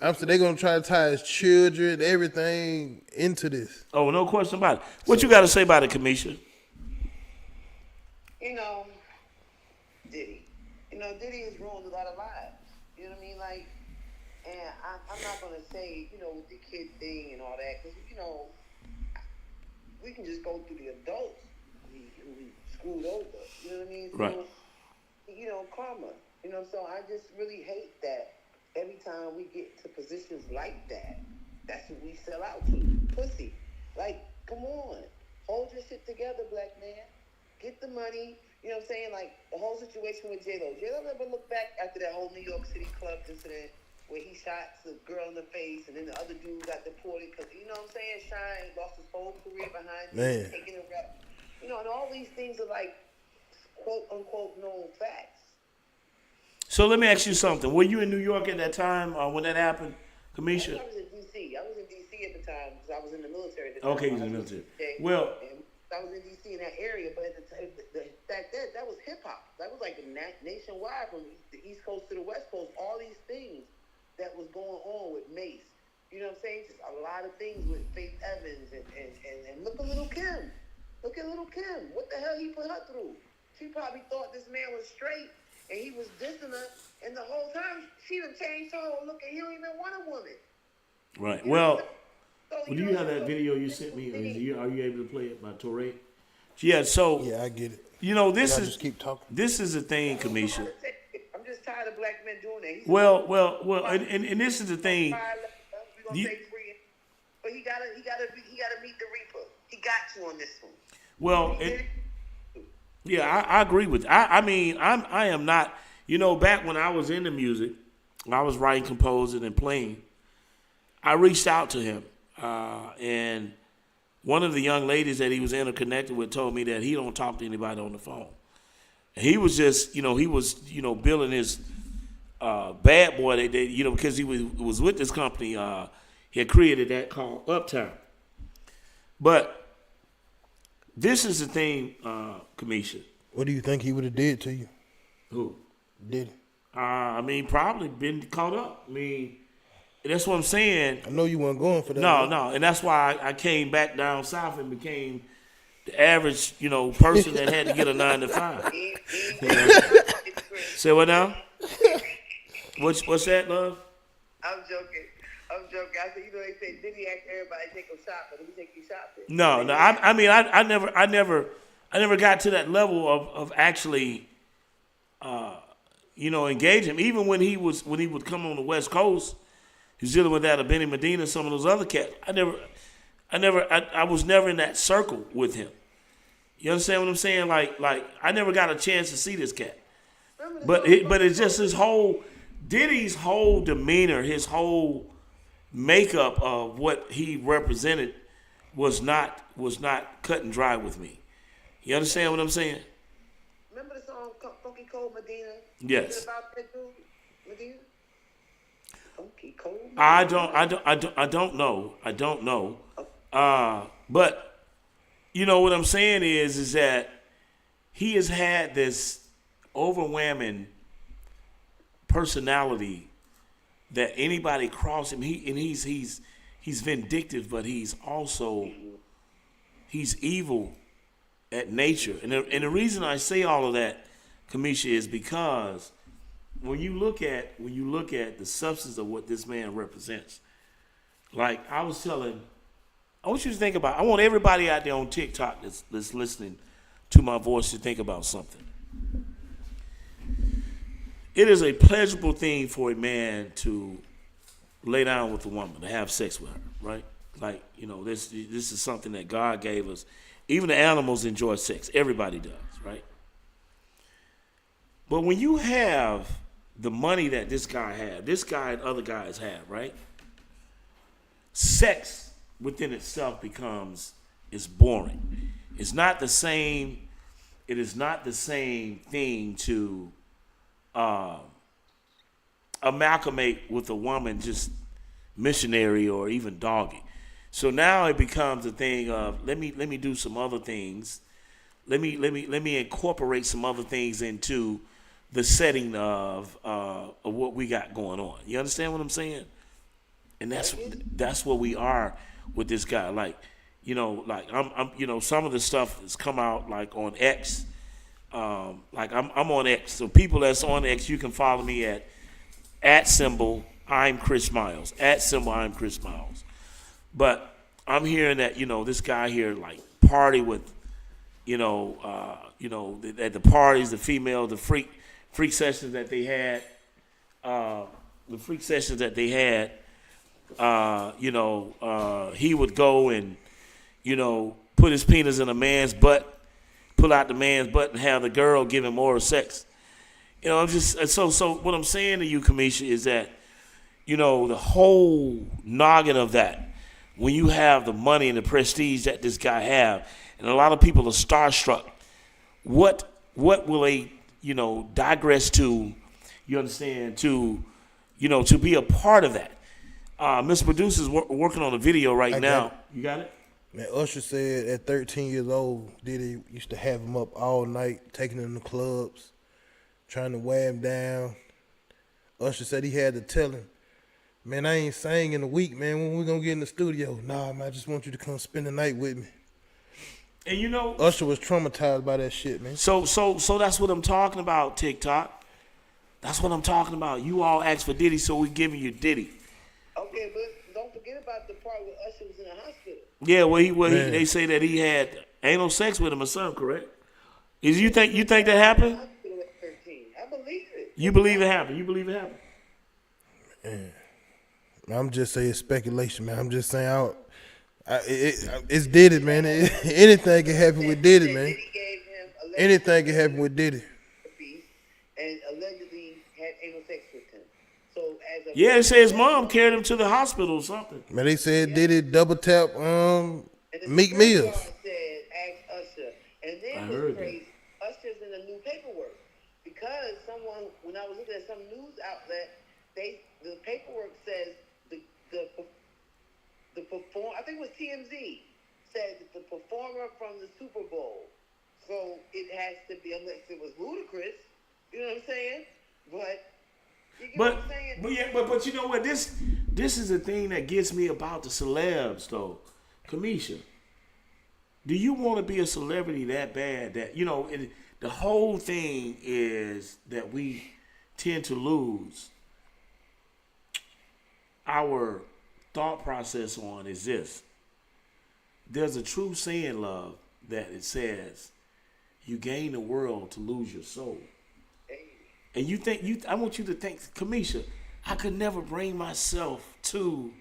I'm saying they're gonna try to tie his children, everything into this.
Oh, no question about it. What you got to say about it, Kamisha?
Diddy. Diddy has ruined a lot of lives. You know what I mean? Like, and I'm not gonna say, with the kid thing and all that, because we can just go through the adults we screwed over. You know what I mean? So,
right.
Karma. So I just really hate that every time we get to positions like that, that's what we sell out to. Pussy. Like, come on. Hold your shit together, black man. Get the money. You know what I'm saying? Like, the whole situation with J-Lo. J-Lo never looked back after that whole New York City club incident where he shot the girl in the face and then the other dude got deported because, you know what I'm saying? Shine lost his whole career behind him, taking a rep. And all these things are like, quote-unquote, known facts.
So let me ask you something. Were you in New York at that time when that happened, Kamisha?
I was in D.C. I was in D.C. at the time because I was in the military at the time.
Okay, you was in the military.
Well, I was in D.C. in that area, but at the time, back then, that was hip-hop. That was like nationwide from the East Coast to the West Coast. All these things that was going on with Mace. You know what I'm saying? Just a lot of things with Faith Evans and look at Little Kim. Look at Little Kim. What the hell he put her through? She probably thought this man was straight and he was dissing her, and the whole time she done changed her whole look, and he don't even want a woman.
Right. Well, do you have that video you sent me? Are you able to play it by Torre? Yeah. So
yeah, I get it.
This is
just keep talking.
This is the thing, Kamisha.
I'm just tired of black men doing that.
Well, and this is the thing.
But he gotta meet the Reaper. He got you on this one.
Well, yeah, I agree with. I mean, I am not. Back when I was into music, I was writing, composing, and playing. I reached out to him, and one of the young ladies that he was interconnected with told me that he don't talk to anybody on the phone. And he was just, building his bad boy. Because he was with this company. He had created that called Uptown. But this is the thing, Kamisha.
What do you think he would have did to you?
Who?
Did?
Probably been caught up. That's what I'm saying.
I know you weren't going for that.
No, and that's why I came back down south and became the average, person that had to get a 9 to 5. Say what now? What's that, love?
I'm joking. joking. I said, they say Diddy asked everybody to take a shot, but let me take you shopping.
No. I mean, I never got to that level of actually, engage him. Even when he would come on the West Coast, he's dealing with that of Benny Medina, some of those other cats. I was never in that circle with him. You understand what I'm saying? Like I never got a chance to see this cat. But it's just Diddy's whole demeanor, his whole makeup of what he represented was not cut and dry with me. You understand what I'm saying?
Remember the song Funky Cold Medina?
Yes.
Is it about that dude, Medina? Funky Cold Medina?
I don't know. But what I'm saying is that he has had this overwhelming personality that anybody cross him, he's vindictive, but he's evil at nature. And the reason I say all of that, Kamisha, is because when you look at the substance of what this man represents, like I was telling, I want you to think about, I want everybody out there on TikTok that's listening to my voice to think about something. It is a pleasurable thing for a man to lay down with a woman, to have sex with her, right? Like, this is something that God gave us. Even the animals enjoy sex. Everybody does, right? But when you have the money that this guy had, this guy and other guys have, right? Sex within itself is boring. It's not the same. It is not the same thing to amalgamate with a woman, just missionary or even doggy. So now it becomes a thing of let me do some other things. Let me incorporate some other things into the setting of what we got going on. You understand what I'm saying? And that's what we are with this guy. Like, I'm some of the stuff that's come out like on X. Like I'm on X. So people that's on X, you can follow me at I'm Chris Miles. I'm Chris Miles. But I'm hearing that, this guy here like party with, at the parties, the female, the freak sessions that they had, he would go and, put his penis in a man's butt, pull out the man's butt and have the girl give him oral sex. I'm just, so what I'm saying to you, Kamisha, is that, the whole noggin of that, when you have the money and the prestige that this guy have, and a lot of people are starstruck, what will they, digress to, you understand, to be a part of that? Mr. Producer's working on a video right now. You got it?
Man, Usher said at 13 years old, Diddy used to have him up all night, taking him to clubs, trying to wear him down. Usher said he had to tell him, man, I ain't sang in a week, man. When we gonna get in the studio? Nah, man, I just want you to come spend the night with me.
And
Usher was traumatized by that shit, man.
So that's what I'm talking about, TikTok. That's what I'm talking about. You all asked for Diddy, so we giving you Diddy.
Okay, but don't forget about the part where Usher was in the hospital.
Yeah, they say that he had anal sex with him or something, correct? You think that happened?
I believe it.
You believe it happened? You believe it happened?
Man, I'm just saying speculation, man. I'm just saying it's Diddy, man. Anything can happen with Diddy, man. Anything can happen with Diddy.
And allegedly had anal sex with him. So
yeah, they say his mom carried him to the hospital or something.
Man, they said Diddy double tap Meek Mills.
Said ask Usher, and then it was crazy. Usher's in the new paperwork because when I was looking at some news outlet, the paperwork says the perform. I think it was TMZ said that the performer from the Super Bowl. So it has to be, unless it was Ludacris. You know what I'm saying?
But you know what? This is the thing that gets me about the celebs, though. Kamisha, do you want to be a celebrity that bad that, the whole thing is that we tend to lose our thought process on is this. There's a true saying, love, that it says, you gain the world to lose your soul. And I want you to think, Kamisha, I could never bring myself to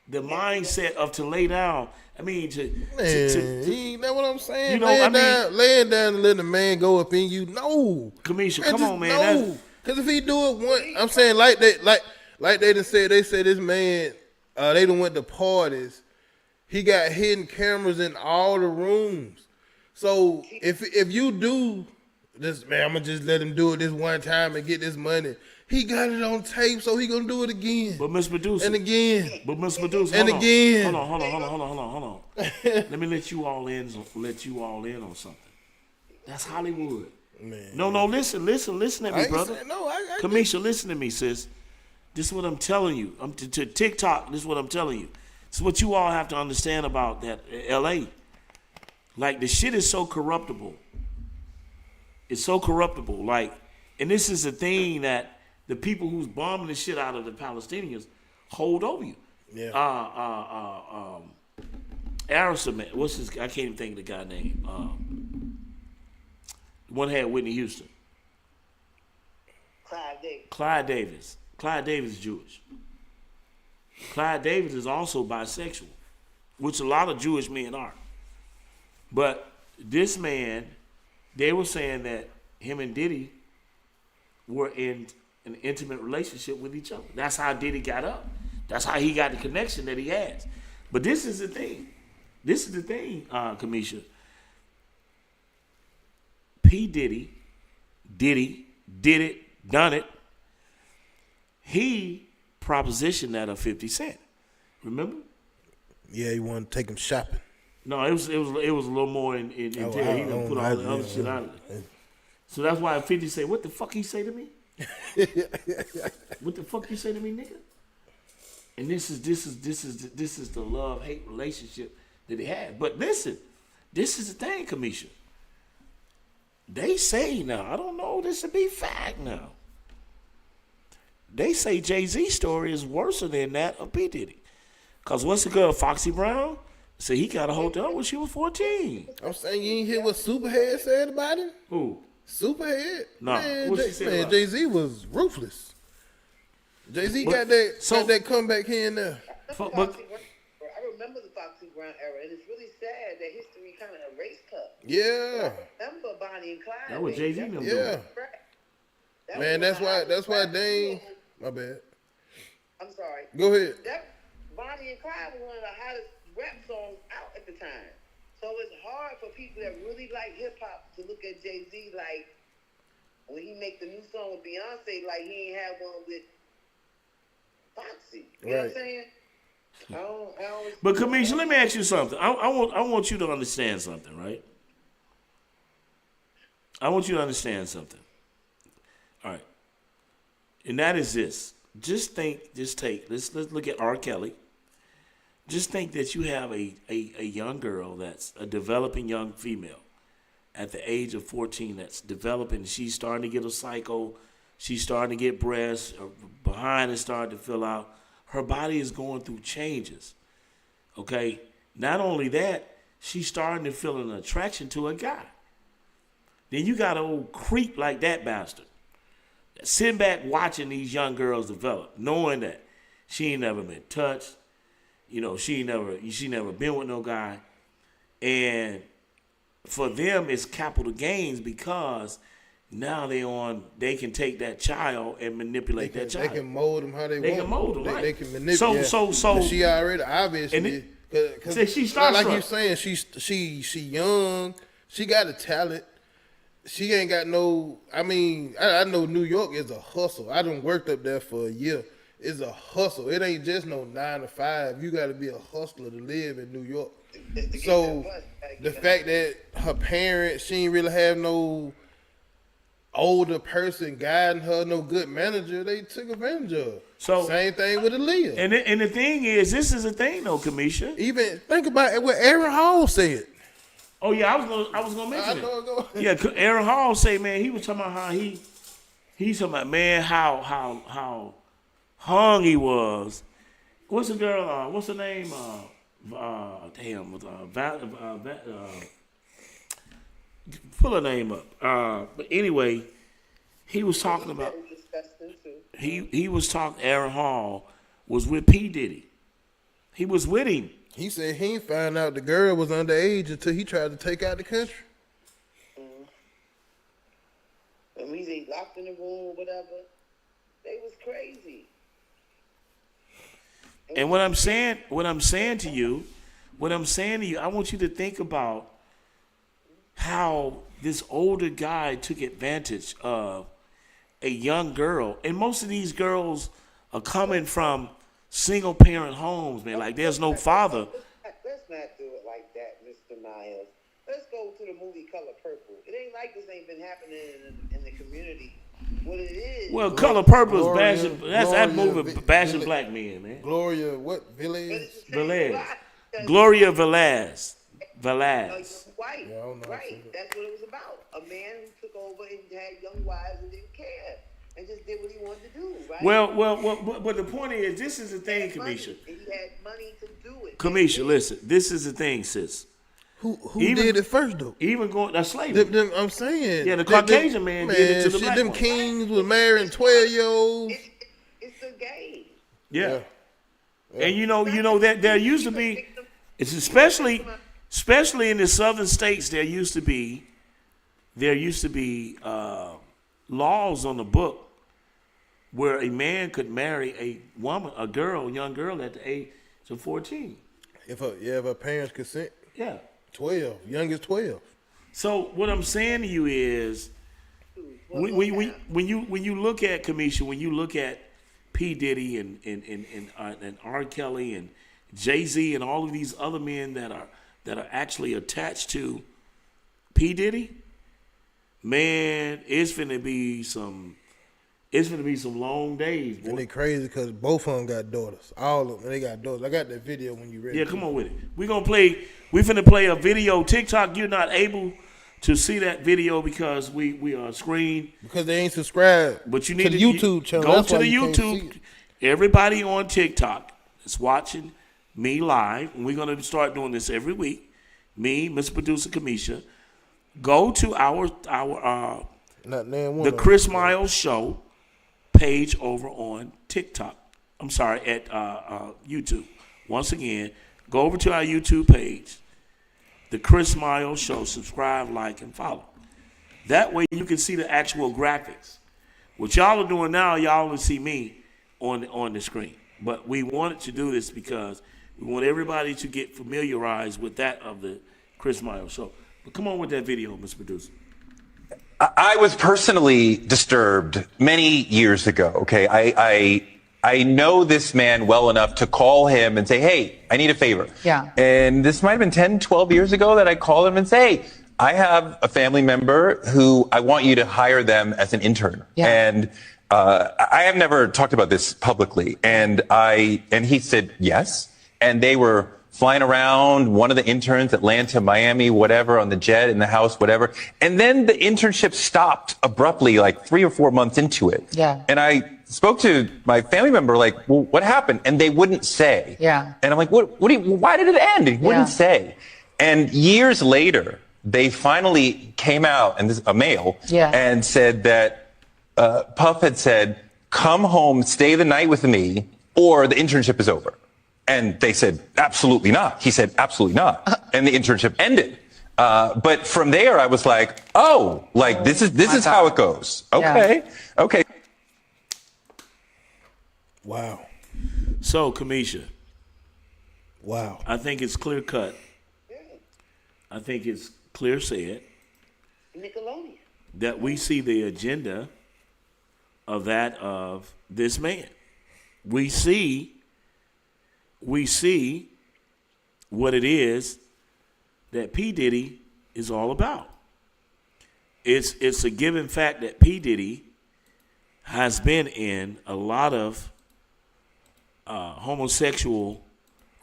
the mindset of to lay down. I mean,
ain't that what I'm saying?
You know,
laying down and letting the man go up in you. No,
Kamisha, come on, man.
No, because if he do it once, I'm saying like they done said. They said this man, they done went to parties. He got hidden cameras in all the rooms. So if you do this, man, I'm gonna just let him do it this one time and get this money. He got it on tape, so he gonna do it again.
But Miss Medusa.
And again.
But Miss Medusa.
And again.
Hold on. Let me let you all in on something. That's Hollywood. Man. No, listen at me, brother. Kamisha, listen to me, sis. This is what I'm telling you. To TikTok, this is what I'm telling you. This is what you all have to understand about that LA. Like, the shit is so corruptible. It's so corruptible. Like, and this is the thing that the people who's bombing the shit out of the Palestinians hold over you.
Yeah.
Arison, what's his? I can't even think of the guy's name. One had Whitney Houston. Clyde Davis. Clyde Davis is Jewish. Clyde Davis is also bisexual, which a lot of Jewish men are. But this man, they were saying that him and Diddy were in an intimate relationship with each other. That's how Diddy got up. That's how he got the connection that he has. But this is the thing. Kamisha. P. Diddy did it, done it. He propositioned that of 50 Cent. Remember?
Yeah, he wanted to take him shopping.
No, it was a little more in he done put all the other shit out of it. So that's why 50 say, what the fuck he say to me? What the fuck you say to me, nigga? And this is the love-hate relationship that he had. But listen, this is the thing, Kamisha. They say now, I don't know, this would be fact now. They say Jay-Z's story is worse than that of P. Diddy. Because what's the girl, Foxy Brown? Said he got a hotel when she was 14.
I'm saying you ain't hear what Superhead said about it?
Who?
Superhead?
No.
Man, Jay-Z was ruthless. Jay-Z got that comeback here and there.
I remember the Foxy Brown era, and it's really sad that history kind of erased her.
Yeah.
I remember Bonnie and Clyde.
That was Jay-Z them
doing. Man, that's why Dane. My bad.
I'm sorry.
Go ahead.
That Bonnie and Clyde was one of the hottest rap songs out at the time. So it's hard for people that really like hip hop to look at Jay-Z like when he make the new song with Beyonce, like he ain't have one with Foxy. You know what I'm saying?
But Kamisha, let me ask you something. I want you to understand something, right? I want you to understand something. All right. And that is this. Let's look at R. Kelly. Just think that you have a young girl that's a developing young female at the age of 14 that's developing. She's starting to get a cycle. She's starting to get breasts. Her behind is starting to fill out. Her body is going through changes. Okay? Not only that, she's starting to feel an attraction to a guy. Then you got an old creep like that bastard sitting back watching these young girls develop, knowing that she ain't never been touched. You know, she never been with no guy. And for them, it's capital gains because now they can take that child and manipulate that child.
They can mold them how they want.
They can mold them, right?
They can manipulate. So
she
already, obviously,
because she starts
like you saying, she young. She got a talent. She ain't got no. I mean, I know New York is a hustle. I done worked up there for a year. It's a hustle. It ain't just no 9 to 5. You got to be a hustler to live in New York. So the fact that her parents, she ain't really have no older person guiding her, no good manager, they took advantage of her. So same thing with Aaliyah.
And the thing is, this is the thing though, Kamisha.
Even think about what Aaron Hall said.
Oh yeah, I was gonna mention it. Yeah, Aaron Hall say, man, he was talking about how he's talking about, man, how hung he was What's the girl? What's her name? Pull her name up. But anyway, he was talking about. He was talking. Aaron Hall was with P. Diddy. He was with him.
He said he ain't found out the girl was underage until he tried to take out the country.
And they locked in the room or whatever. They was crazy.
And what I'm saying to you, I want you to think about how this older guy took advantage of a young girl. And most of these girls are coming from single parent homes, man. Like there's no father.
Let's not do it like that, Mr. Miles. Let's go to the movie Color Purple. It ain't like this ain't been happening in the community. What it is.
Well, Color Purple is bashing. That's that movie bashing black men, man.
Gloria, what? Velez?
Gloria Velez.
White. Right. That's what it was about. A man who took over and had young wives and didn't care. And just did what he wanted to do, right?
Well, but the point is, this is the thing, Kamisha.
He had money to do it.
Kamisha, listen, this is the thing, sis.
Who did it first, though?
Even going, that's slavery.
I'm saying.
Yeah, the Caucasian man did it to the black
them
woman.
kings was marrying 12-year-olds.
It's a game.
Yeah. And you know that there used to be, it's especially in the southern states, there used to be laws on the book where a man could marry a young girl at the age of 14.
If her parents consent.
Yeah.
12, youngest 12.
So what I'm saying to you is, when you look at Kamisha, when you look at P. Diddy and R. Kelly and Jay-Z and all of these other men that are actually attached to P. Diddy, man, it's finna be some long days, boy.
And they crazy because both of them got daughters. All of them, they got daughters. I got that video when you ready.
Yeah, come on with it. We finna play a video. TikTok, you're not able to see that video because we are screened.
Because they ain't subscribed.
But you need
to the YouTube channel.
Go to the YouTube. Everybody on TikTok is watching me live, and we're gonna start doing this every week. Me, Mr. Producer Kamisha. Go to our the Chris Miles Show page over on TikTok. I'm sorry, at YouTube. Once again, go over to our YouTube page, the Chris Miles Show. Subscribe, like, and follow. That way you can see the actual graphics. What y'all are doing now, y'all only see me on the screen. But we wanted to do this because we want everybody to get familiarized with that of the Chris Miles Show. But come on with that video, Mr. Producer.
I was personally disturbed many years ago. Okay, I know this man well enough to call him and say, hey, I need a favor.
Yeah.
And this might have been 10, 12 years ago that I called him and say, hey, I have a family member who I want you to hire them as an intern.
Yeah.
And I have never talked about this publicly. And he said yes. And they were flying around, one of the interns, Atlanta, Miami, whatever, on the jet, in the house, whatever. And then the internship stopped abruptly, like 3 or 4 months into it.
Yeah.
And I spoke to my family member, like, well, what happened? And they wouldn't say.
Yeah.
And I'm like, why did it end? He wouldn't say. And years later, they finally came out, and this a male, and said that Puff had said, come home, stay the night with me, or the internship is over. And they said, absolutely not. He said, absolutely not. And the internship ended. But from there, I was like, oh, like this is how it goes. Okay.
Yeah.
Okay.
Wow.
So, Kamisha.
Wow.
I think it's clear cut. I think it's clear said.
Nickelodeon.
That we see the agenda of this man. We see what it is that P. Diddy is all about. It's a given fact that P. Diddy has been in a lot of homosexual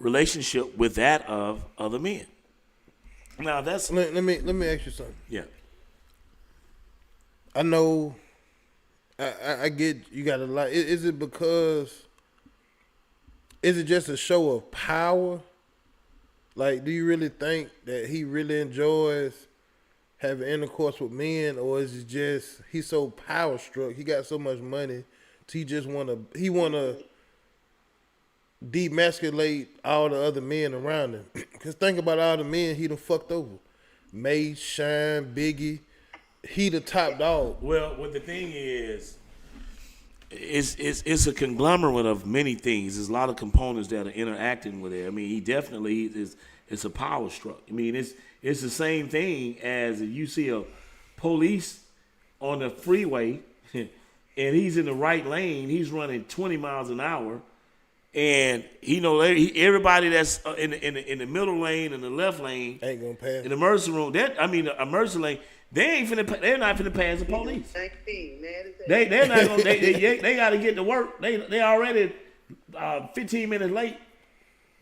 relationship with that of other men. Now that's
let me ask you something.
Yeah.
I know. I get you got a lot. Is it because is it just a show of power? Like, do you really think that he really enjoys having intercourse with men, or is it just he's so power struck, he got so much money, he wanna demasculate all the other men around him? Cause think about all the men he done fucked over. Mace, Shine, Biggie, he the top dog.
Well, what the thing is, it's a conglomerate of many things. There's a lot of components that are interacting with it. I mean, he definitely is. It's a power struck. I mean, it's the same thing as if you see a police on the freeway and he's in the right lane. He's running 20 miles an hour, and everybody that's in the middle lane and the left lane
ain't gonna pass
in the emergency room. Emergency lane. They're not finna pass the police. They're not gonna. They got to get to work. They already 15 minutes late.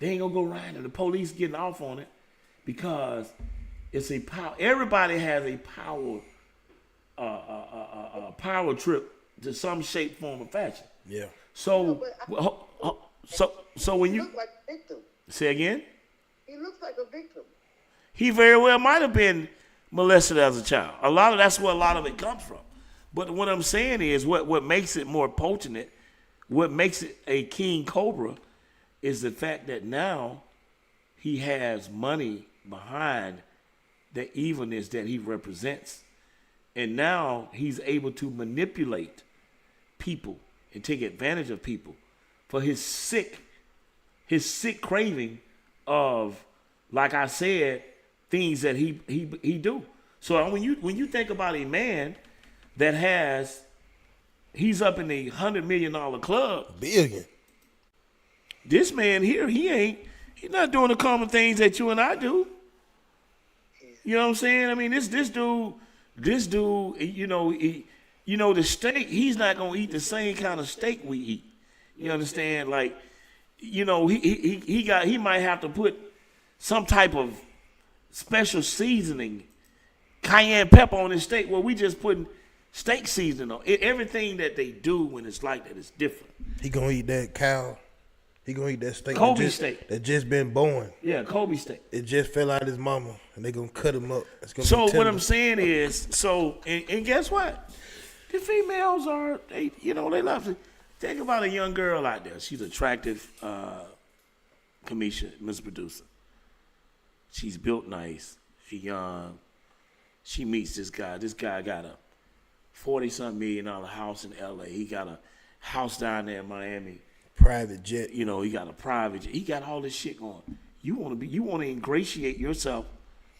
They ain't gonna go right, and the police getting off on it because it's a power. Everybody has a power trip to some shape, form, or fashion.
Yeah.
So when you
look like a victim.
Say again.
He looks like a victim.
He very well might have been molested as a child. That's where a lot of it comes from. But what I'm saying is what makes it more potent, what makes it a king cobra, is the fact that now he has money behind the evilness that he represents. And now he's able to manipulate people and take advantage of people for his sick craving of, like I said, things that he do. So when you think about a man that he's up in the $100 million club.
Billion.
This man here, he's not doing the common things that you and I do. You know what I'm saying? I mean, this dude, the steak, he's not gonna eat the same kind of steak we eat. You understand? Like, he might have to put some type of special seasoning, cayenne pepper on his steak. Well, we just putting steak seasoning on it. Everything that they do when it's like that is different.
He gonna eat that cow. He gonna eat that steak.
Kobe steak.
That just been born.
Yeah, Kobe steak.
It just fell out his mama, and they gonna cut him up.
So what I'm saying is, and guess what? The females they love to think about a young girl out there. She's attractive, Kamisha, Mr. Producer. She's built nice. She young. She meets this guy. This guy got a $40-something million house in LA. He got a house down there in Miami.
Private jet.
He got a private jet. He got all this shit going. You want to ingratiate yourself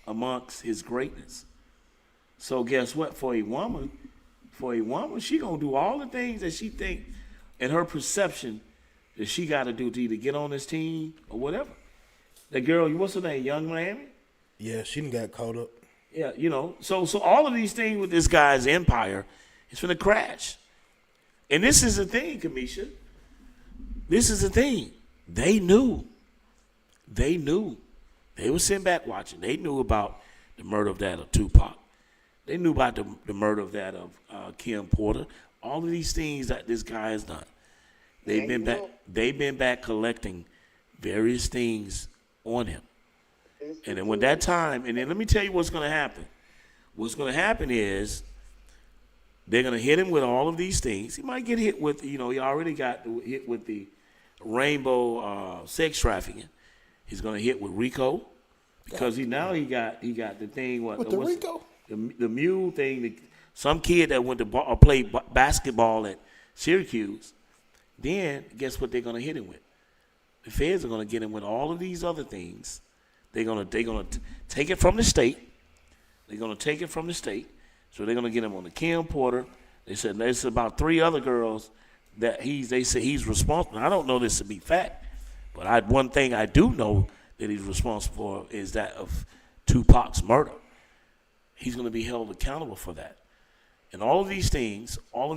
amongst his greatness. So guess what? For a woman, she gonna do all the things that she think in her perception that she got to do to either get on this team or whatever. The girl, what's her name? Young Miami?
Yeah, she done got caught up.
Yeah, So all of these things with this guy's empire is gonna crash. And this is the thing, Kamisha. This is the thing. They knew. They were sitting back watching. They knew about the murder of that of Tupac. They knew about the murder of that of Kim Porter. All of these things that this guy has done. They've been back collecting various things on him. And then when that time, and then let me tell you what's going to happen. What's going to happen is they're going to hit him with all of these things. He might get hit with, he already got hit with the rainbow sex trafficking. He's going to hit with RICO because he got the thing.
What the RICO?
The mule thing. Some kid that went to play basketball at Syracuse. Then guess what they're going to hit him with? The feds are going to get him with all of these other things. They're going to take it from the state. So they're going to get him on the Kim Porter. They said there's about 3 other girls that they say he's responsible. I don't know this to be fact, but one thing I do know that he's responsible for is that of Tupac's murder. He's going to be held accountable for that. And all of these things are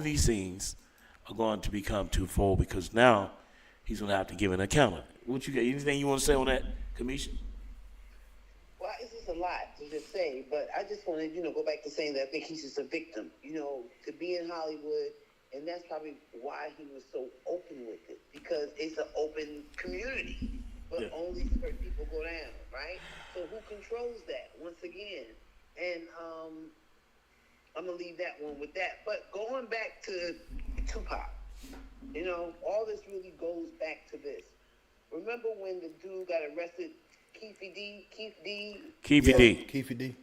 going to become twofold because now he's going to have to give an account. What you got? Anything you want to say on that, Kamisha?
Well, it's just a lot to just say, but I just want to, go back to saying that I think he's just a victim. To be in Hollywood And that's probably why he was so open with it, because it's an open community, but only certain people go down, right? So who controls that once again? And I'm gonna leave that one with that. But going back to Tupac, you know, all this really goes back to this. Remember when the dude got arrested, Keefe D?
Keefe
D.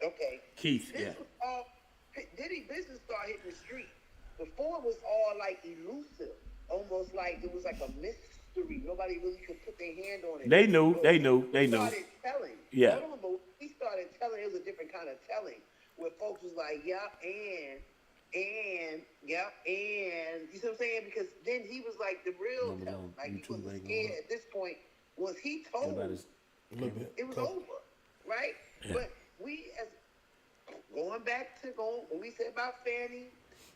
Okay.
Keith,
this was all, Diddy business started hitting the street. Before it was all like elusive, almost like it was like a mystery. Nobody really could put their hand on it.
They knew.
He started telling.
Yeah.
Hold on, but he started telling. It was a different kind of telling, where folks was like, "Yup, and yup, and," you see what I'm saying? Because then he was like the real telling. Like he wasn't scared at this point. Was he told? It was over, right?
Yeah.
But we, as when we say about Fannie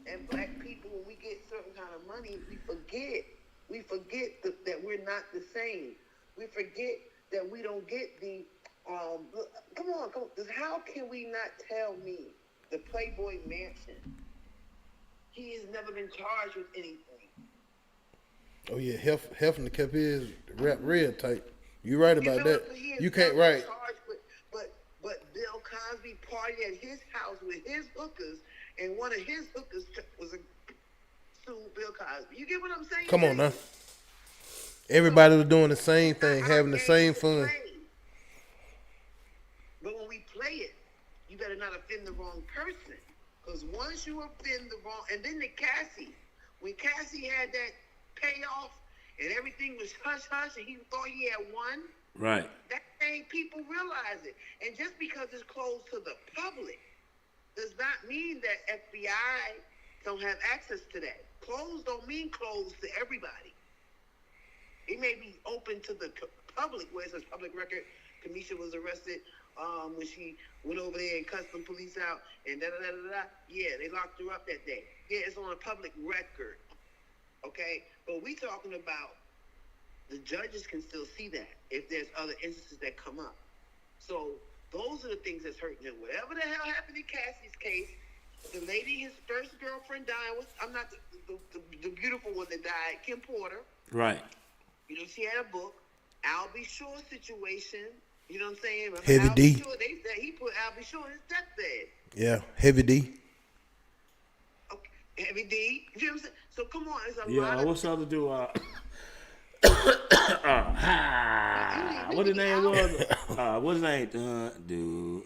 and black people, when we get certain kind of money, we forget that we're not the same. We forget that we don't get the come on. How can we not tell me the Playboy Mansion? He has never been charged with anything.
Oh yeah, Hefner kept his rap real tight. You right about that. You can't write.
But Bill Cosby partied at his house with his hookers, and one of his hookers was a sued Bill Cosby. You get what I'm saying?
Come on now. Everybody was doing the same thing, having the same fun.
But when we play it, you better not offend the wrong person. Because once you offend the wrong, and then when Cassie had that payoff and everything was hush-hush and he thought he had won,
right?
That made people realize it. And just because it's closed to the public does not mean that FBI don't have access to that. Closed don't mean closed to everybody. It may be open to the public, where it says public record. Kamisha was arrested when she went over there and cussed some police out and da-da-da-da-da. Yeah, they locked her up that day. Yeah, it's on a public record. Okay? But we talking about the judges can still see that if there's other instances that come up. So those are the things that's hurting him. Whatever the hell happened in Cassie's case, the lady, his first girlfriend died, I'm not the beautiful one that died, Kim Porter.
Right.
You know, she had a book. Albie Shore situation. You know what I'm saying?
Heavy D.
Shore, they said he put Albie Shore in his deathbed.
Yeah, Heavy D.
Okay, Heavy D. You know what I'm saying? So come on, it's a lot
Yeah,
of...
what's the other dude? What his name was? What's his name? Do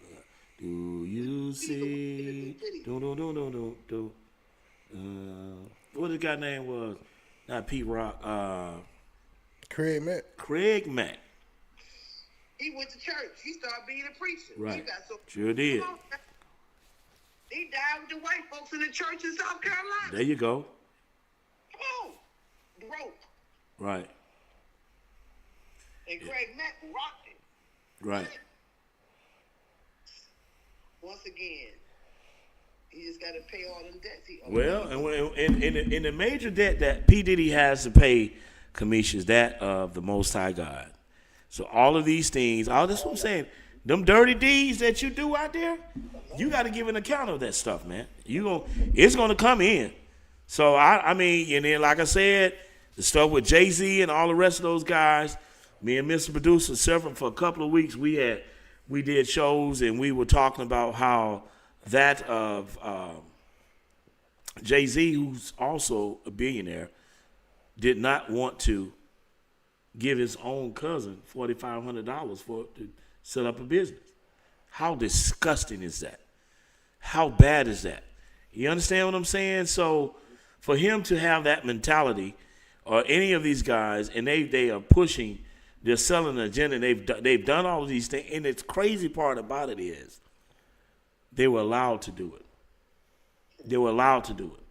you see? Do. What his guy name was? Not Pete Rock.
Craig
Mack.
He went to church. He started being a preacher.
Right. Sure did.
He died with the white folks in the church in South Carolina.
There you go.
Come on. Broke.
Right.
And Craig Mack rocked it.
Right.
Once again, he just got to pay all them debts.
Well, and the major debt that P. Diddy has to pay, Kamisha, is that of the Most High God. So all of these things, that's what I'm saying. Them dirty deeds that you do out there, you got to give an account of that stuff, man. It's gonna come in. So I mean, and then like I said, the stuff with Jay-Z and all the rest of those guys, me and Mr. Producer surfing for a couple of weeks. We did shows and we were talking about how that of Jay-Z, who's also a billionaire, did not want to give his own cousin $4,500 to set up a business. How disgusting is that? How bad is that? You understand what I'm saying? So for him to have that mentality, or any of these guys, and they are pushing, they're selling an agenda, and they've done all of these things, and the crazy part about it is they were allowed to do it. They were allowed to do it.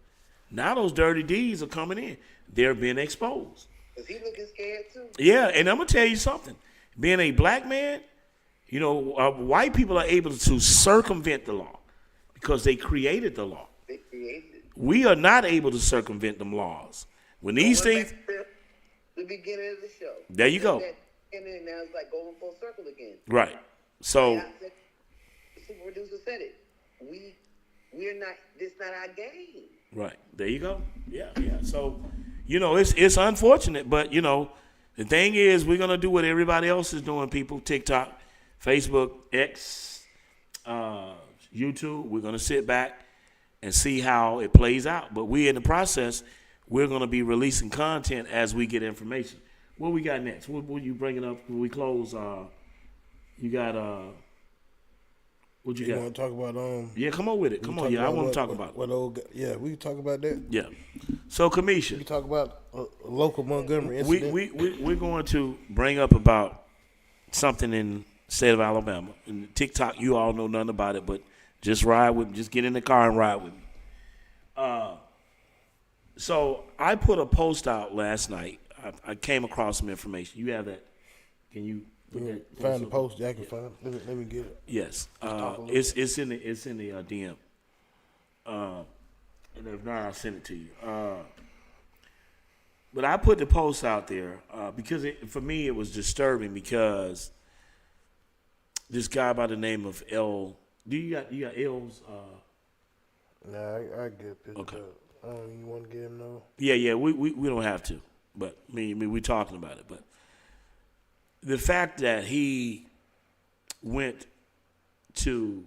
Now those dirty deeds are coming in. They're being exposed.
Is he looking scared too?
Yeah, and I'm going to tell you something. Being a black man, white people are able to circumvent the law because they created the law.
They created it.
We are not able to circumvent them laws. When these things...
The beginning of the show.
There you go.
And then now it's like going full circle again.
Right. So...
The super producer said it. We This not our game.
Right. There you go. Yeah. So, it's unfortunate, but the thing is, we're gonna do what everybody else is doing. People, TikTok, Facebook, X, YouTube. We're gonna sit back and see how it plays out. But we in the process, we're gonna be releasing content as we get information. What we got next? What you bringing up when we close? You got what you got?
You want to talk about
Yeah, come on with it. Come on, I want to talk about it.
What old? Yeah, we can talk about that.
Yeah. So, Kamisha,
we can talk about a local Montgomery incident.
We're going to bring up about something in the state of Alabama. And TikTok, you all know nothing about it, but just ride with me. Just get in the car and ride with me. So I put a post out last night. I came across some information. You have that? Can you
find the post? Yeah, I can find it. Let me get it.
Yes, it's in the DM. And if not, I'll send it to you. But I put the post out there because for me it was disturbing because this guy by the name of L. You got L's?
Nah, I get it.
Okay.
You want to get him no?
Yeah. We don't have to, but we're talking about it. But the fact that he went to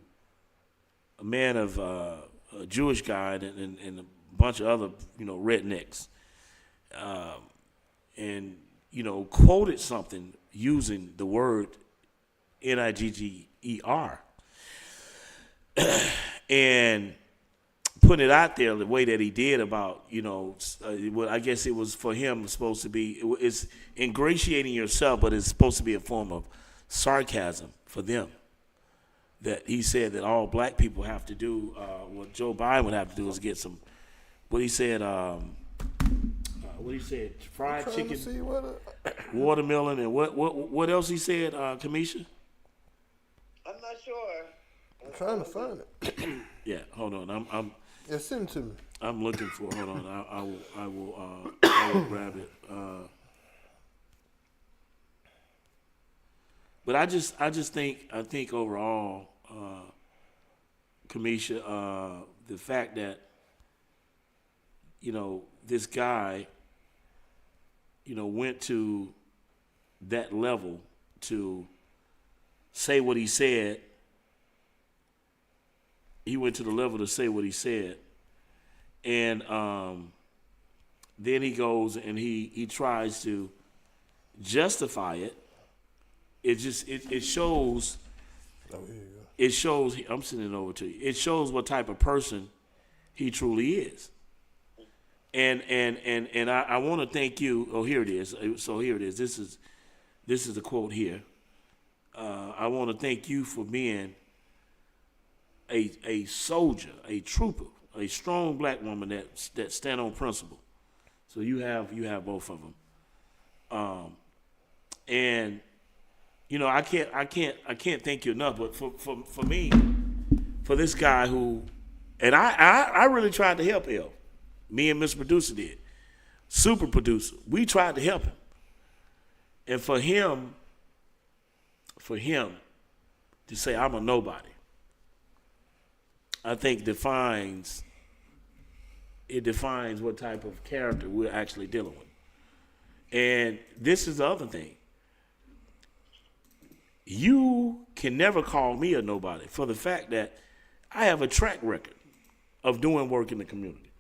a man of a Jewish guy and a bunch of other rednecks, and quoted something using the word Nigger, and put it out there the way that he did about I guess it was for him supposed to be it's ingratiating yourself, but it's supposed to be a form of sarcasm for them. That he said that all black people have to do, what Joe Biden would have to do is get some, what he said, fried chicken, watermelon, and what else he said, Kamisha?
I'm not sure.
I'm trying to find it.
Yeah, hold on.
Yeah, send it to me.
I'm looking for. Hold on. I will grab it. But I think overall, Kamisha, the fact that this guy went to that level to say what he said. He went to the level to say what he said, and then he goes and he tries to justify it. It shows.
Oh, here you go.
It shows. I'm sending it over to you. It shows what type of person he truly is. And I want to thank you. Oh, here it is. So here it is. This is the quote here. I want to thank you for being a soldier, a trooper, a strong black woman that stand on principle. So you have both of them. And I can't thank you enough. But for me, for this guy who, and I really tried to help him. Me and Mr. Producer did. Super producer. We tried to help him. And for him to say I'm a nobody, I think defines what type of character we're actually dealing with. And this is the other thing. You can never call me a nobody for the fact that I have a track record of doing work in the community.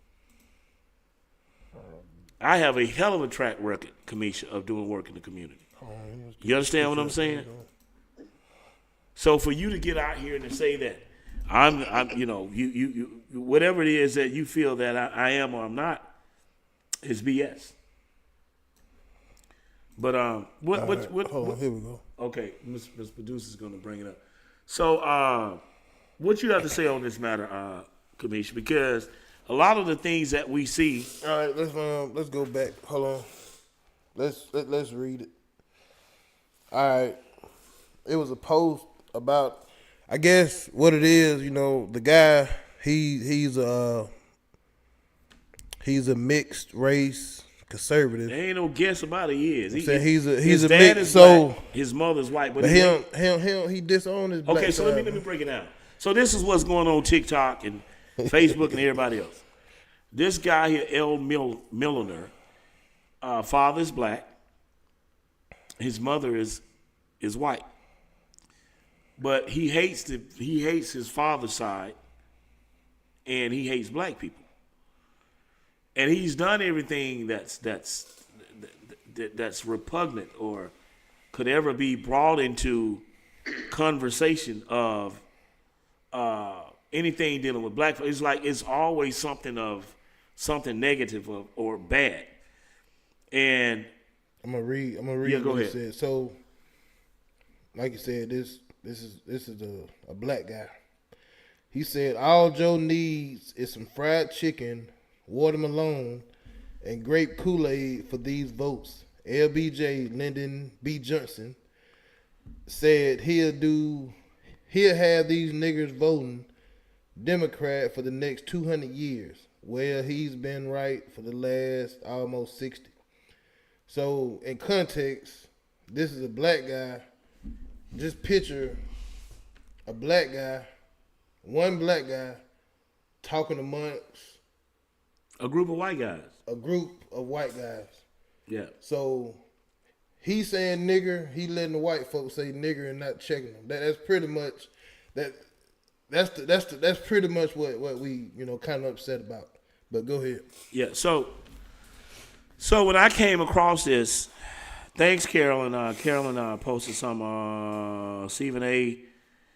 I have a hell of a track record, Kamisha, of doing work in the community. You understand what I'm saying? So for you to get out here and to say that I'm you whatever it is that you feel that I am or I'm not is BS. But what
hold on, here we go.
Okay, Ms. Producer's gonna bring it up. So what you have to say on this matter, Kamisha? Because a lot of the things that we see.
All right, let's go back. Hold on. Let's read it. All right. It was a post about, I guess what it is, the guy, he's a mixed race conservative.
There ain't no guess about it. He is.
He's a mixed. So
black, his mother's white, but
he disowned his black.
Okay, so let me break it down. So this is what's going on TikTok and
Facebook and everybody else. This guy here, L. Milliner, father is black. His mother is white. But he hates his father's side, and he hates black people. And he's done everything that's repugnant or could ever be brought into conversation of anything dealing with black. It's like it's always something negative or bad. And
I'm gonna read
yeah, go
what
ahead.
it said. So, like you said, this is a black guy. He said all Joe needs is some fried chicken, watermelon, and grape Kool-Aid for these votes. LBJ Lyndon B. Johnson said he'll have these niggers voting Democrat for the next 200 years. Well, he's been right for the last almost 60. So, in context, this is a black guy. Just picture a black guy, one black guy, talking amongst
a group of white guys.
A group of white guys.
Yeah.
So he's saying nigger, he letting the white folks say nigger and not checking them. That's pretty much that's pretty much what we kind of upset about. But go ahead.
Yeah. So when I came across this, thanks Carolyn. Carolyn posted some Stephen A.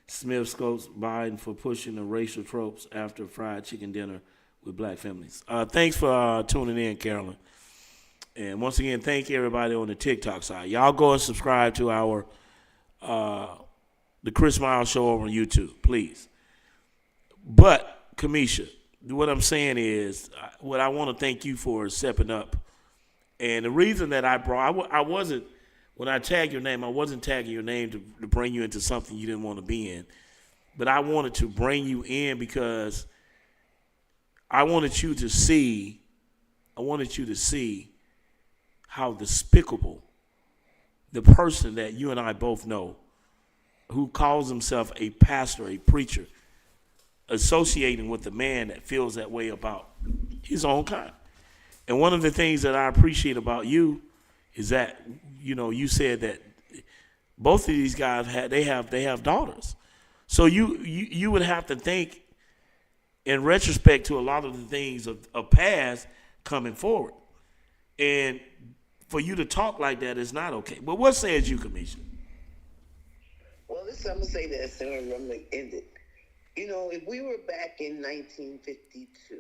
Smith scopes Biden for pushing the racial tropes after fried chicken dinner with black families. Thanks for tuning in, Carolyn. And once again, thank everybody on the TikTok side. Y'all go and subscribe to our the Chris Miles Show over on YouTube, please. But Kamisha, what I'm saying is, what I want to thank you for is stepping up. And the reason that I wasn't, when I tagged your name, I wasn't tagging your name to bring you into something you didn't want to be in. But I wanted to bring you in because I wanted you to see how despicable the person that you and I both know, who calls himself a pastor, a preacher, associating with a man that feels that way about his own kind. And one of the things that I appreciate about you is that, you said that both of these guys have daughters. So you would have to think in retrospect to a lot of the things of past coming forward. And for you to talk like that is not okay. But what says you, Kamisha?
Well, I'm going to say this, and I'm going to end it. If we were back in 1952,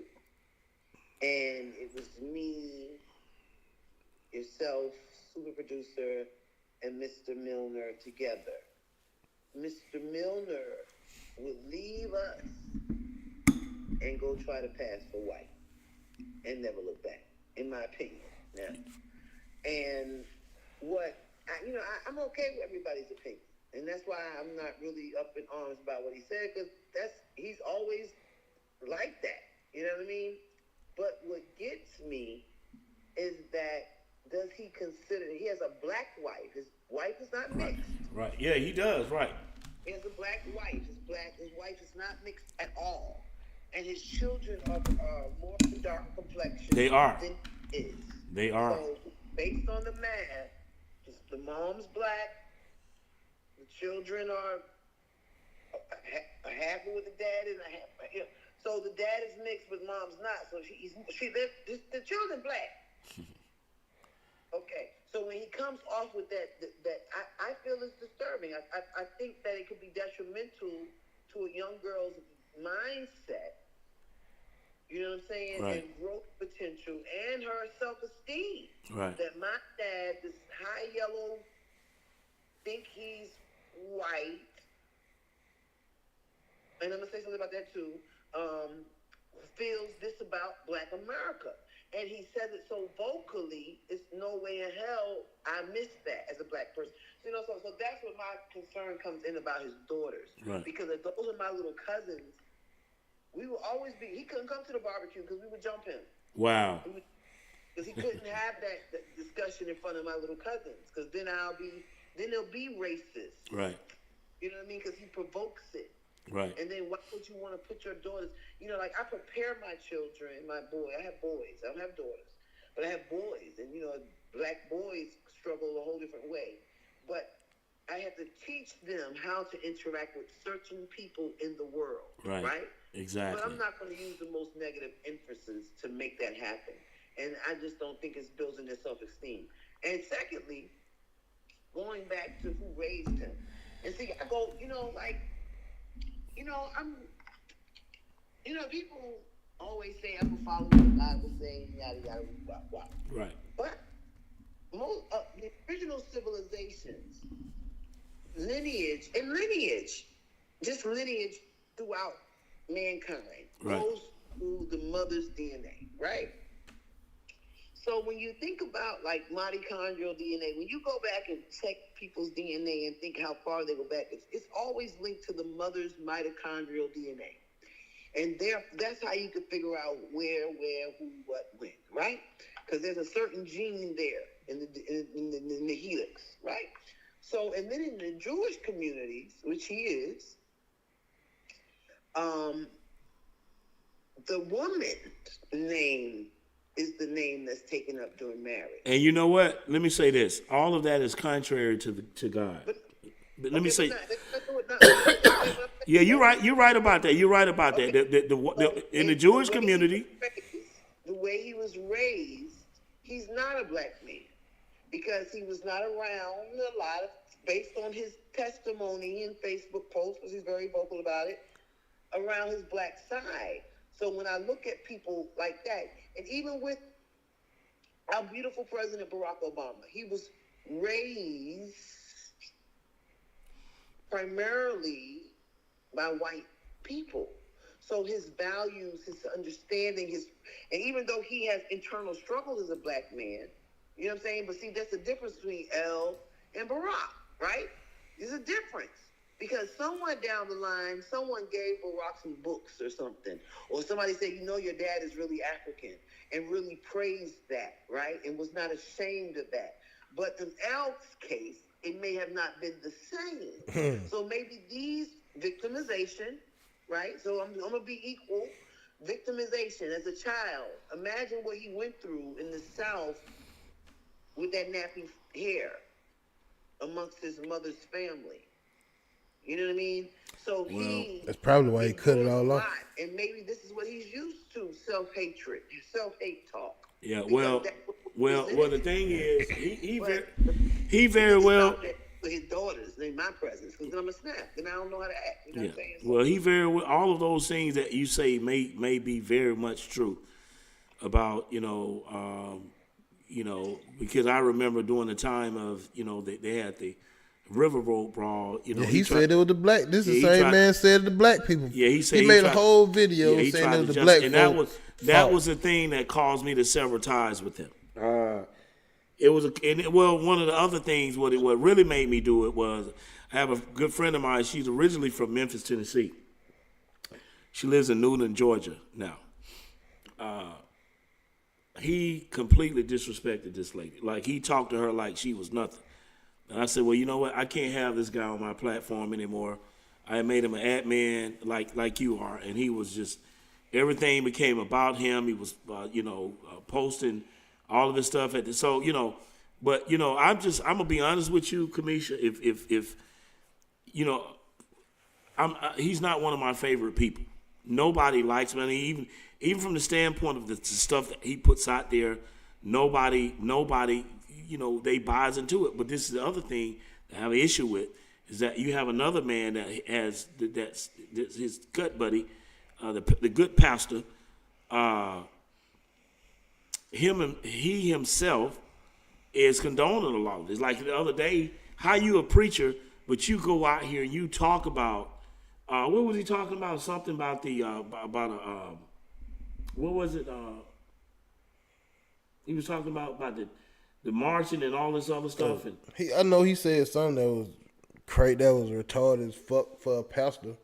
and it was me, yourself, super producer, and Mr. Milner together, Mr. Milner would leave us and go try to pass for white and never look back, in my opinion. Now, and I'm okay with everybody's opinion. And that's why I'm not really up in arms about what he said, because he's always like that. You know what I mean? But what gets me is that does he consider, he has a black wife. His wife is not mixed.
Right. Yeah, he does. Right.
He has a black wife. His wife is not mixed at all. And his children are more dark complexion.
They are.
Than he is.
They are.
So based on the math, the mom's black, the children are half with the dad and a half. So the dad is mixed, but mom's not. So the children black. Okay. So when he comes off with that I feel is disturbing. I think that it could be detrimental to a young girl's mindset. You know what I'm saying?
Right.
And growth potential and her self-esteem.
Right.
That my dad, this high yellow, think he's white, and I'm going to say something about that too, feels this about black America. And he says it so vocally, it's no way in hell I miss that as a black person. So that's where my concern comes in about his daughters.
Right.
Because if those are my little cousins, we will always be, he couldn't come to the barbecue because we would jump him.
Wow.
Because he couldn't have that discussion in front of my little cousins, because then they'll be racist.
Right.
You know what I mean? Because he provokes it.
Right.
And then why would you want to put your daughters, you know, like I prepare my children, my boy, I have boys, I don't have daughters, but I have boys, and you know, black boys struggle a whole different way. But I have to teach them how to interact with certain people in the world, right?
Exactly.
But I'm not going to use the most negative emphasis to make that happen. And I just don't think it's building their self-esteem. And secondly, going back to who raised him. And see, I go, you know, like, you know, people always say, I'm going to follow what the Bible says, yada, yada, blah, blah.
Right.
But most the original civilizations, lineage, just lineage throughout mankind goes through the mother's DNA, right? So when you think about like mitochondrial DNA, when you go back and check people's DNA and think how far they go back, it's always linked to the mother's mitochondrial DNA. And that's how you can figure out where, who, what, when, right? Because there's a certain gene there in the helix, right? So, and then in the Jewish communities, which he is, the woman's name is the name that's taken up during marriage.
And you know what? Let me say this. All of that is contrary to God. But let me say, yeah, you're right. You're right about that. You're right about that. In the Jewish community,
the way he was raised, he's not a black man because he was not around a lot of, based on his testimony and Facebook posts, because he's very vocal about it, around his black side. So when I look at people like that, and even with our beautiful President Barack Obama, he was raised primarily by white people. So his values, his understanding, and even though he has internal struggles as a black man, you know what I'm saying? But see, that's the difference between L and Barack, right? There's a difference. Because somewhere down the line, someone gave Barack some books or something. Or somebody said, you know, your dad is really African, and really praised that, right? And was not ashamed of that. But in Al's case, it may have not been the same. So maybe these victimization, right? So I'm going to be equal. Victimization as a child. Imagine what he went through in the South with that nappy hair amongst his mother's family. You know what I mean? So
that's probably why he cut it all off.
And maybe this is what he's used to: self-hatred, self-hate talk.
Yeah. Well. The thing is, he very well.
For his daughters, in my presence, because then I'm a snap, then I don't know how to act. You know what I'm saying?
Well, he very well. All of those things that you say may be very much true about because I remember during the time of they had the River Road brawl,
he said it was the black. This is the same man said the black people.
Yeah, he said
he made a whole video saying it was the black.
And that was the thing that caused me to sever ties with him. One of the other things, what really made me do it was, I have a good friend of mine. She's originally from Memphis, Tennessee. She lives in Newnan, Georgia now. He completely disrespected this lady. Like, he talked to her like she was nothing. And I said, well, you know what? I can't have this guy on my platform anymore. I made him an admin like you are. And he was just, everything became about him. He was, posting all of his stuff I'm going to be honest with you, Kamisha. If he's not one of my favorite people. Nobody likes him. I mean, even from the standpoint of the stuff that he puts out there, nobody, they buys into it. But this is the other thing that I have an issue with, is that you have another man that has that's his gut buddy, the good pastor. He himself is condoning a lot of this. Like the other day, how you a preacher, but you go out here and you talk about what was he talking about? Something about the what was it? He was talking about the marching and all this other stuff.
I know he said something that was crazy, that was retarded as fuck for a pastor.